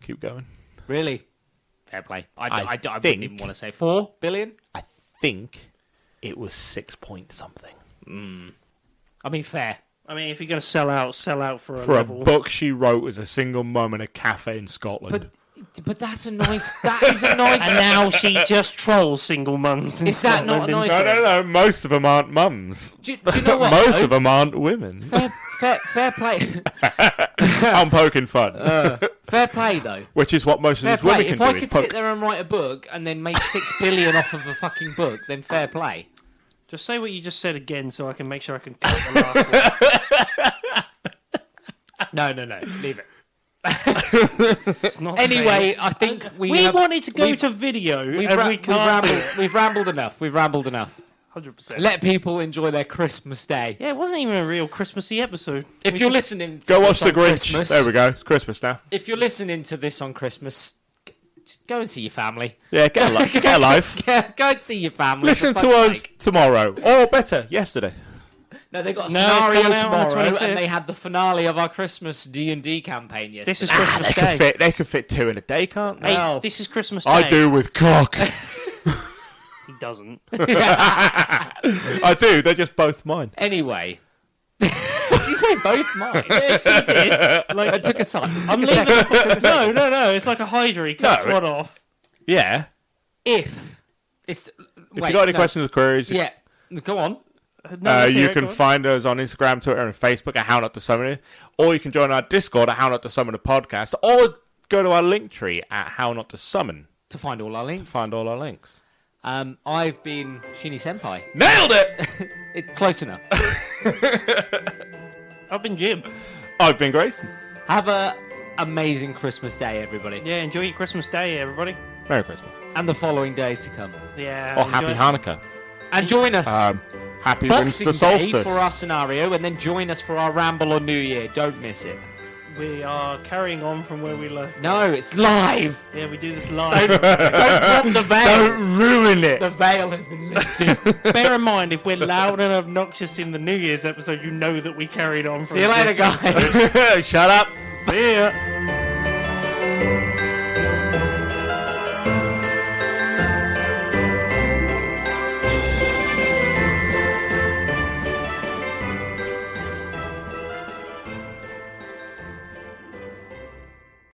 Keep going. Really? Fair play. I think- wouldn't even want to say $4 billion. I think it was 6 point something. I mean, fair. I mean, if you're going to sell out for a For level. a book she wrote as a single mum in a cafe in Scotland. But that's a nice. That is a nice. And now she just trolls single mums. Is that not a nice? No. Most of them aren't mums. Do you know what? Most though? of them aren't women. Fair play. I'm poking fun. Fair play, though. Which is what most of Fair these women play. can If do. I is could poke. sit there and write a book and then make $6 billion off of a fucking book, then fair play. Just say what you just said again so I can make sure I can cut the last one. No. Leave it. It's not Anyway, fair. I think we wanted to go to video and we can't do it. We've rambled enough. 100%. Let people enjoy their Christmas day. Yeah, it wasn't even a real Christmassy episode. If you're listening to Go watch this The on Grinch. Christmas, There we go. It's Christmas now. if you're listening to this on Christmas, just go and see your family. Yeah, get a life. Go and see your family. Listen for to fuck's us sake. tomorrow. Or better, yesterday. No, they got a No, it's scenario coming out on the tomorrow, 25th. and they had the finale of our Christmas D&D campaign yesterday. This is Christmas Day. They could fit two in a day, can't they? Hey, Well, this is Christmas Day. I do with cock. He doesn't. I do. They're just both mine. Anyway. Did you say both mine? Yes, he did. Like, I took a side. I'm leaving. No. It's like a Hydra. He cuts No, one off. Yeah. If it's... If you got any questions or queries, Yeah. Go on. you can find us on Instagram, Twitter, and Facebook at How Not to Summon It, or you can join our Discord at How Not to Summon a Podcast, or go to our link tree at How Not to Summon To find all our links. to find all our links. I've been Shinny Senpai. Nailed it! It's close enough. I've been Jim. I've been Grayson. Have a amazing Christmas day, everybody. Yeah, enjoy your Christmas Day, everybody. Merry Christmas. And the following days to come. Yeah. Or Happy Hanukkah. And join us. Happy Boxing Winter Day Solstice. for our scenario, and then join us for our Ramble on New Year. Don't miss it. We are carrying on from where we left. No, it's live. Yeah, we do this live. Don't drop the veil. Don't ruin it. The veil has been lifted. Bear in mind, if we're loud and obnoxious in the New Year's episode, you know that we carried on. See you later, Christmas. guys. Shut up. See ya.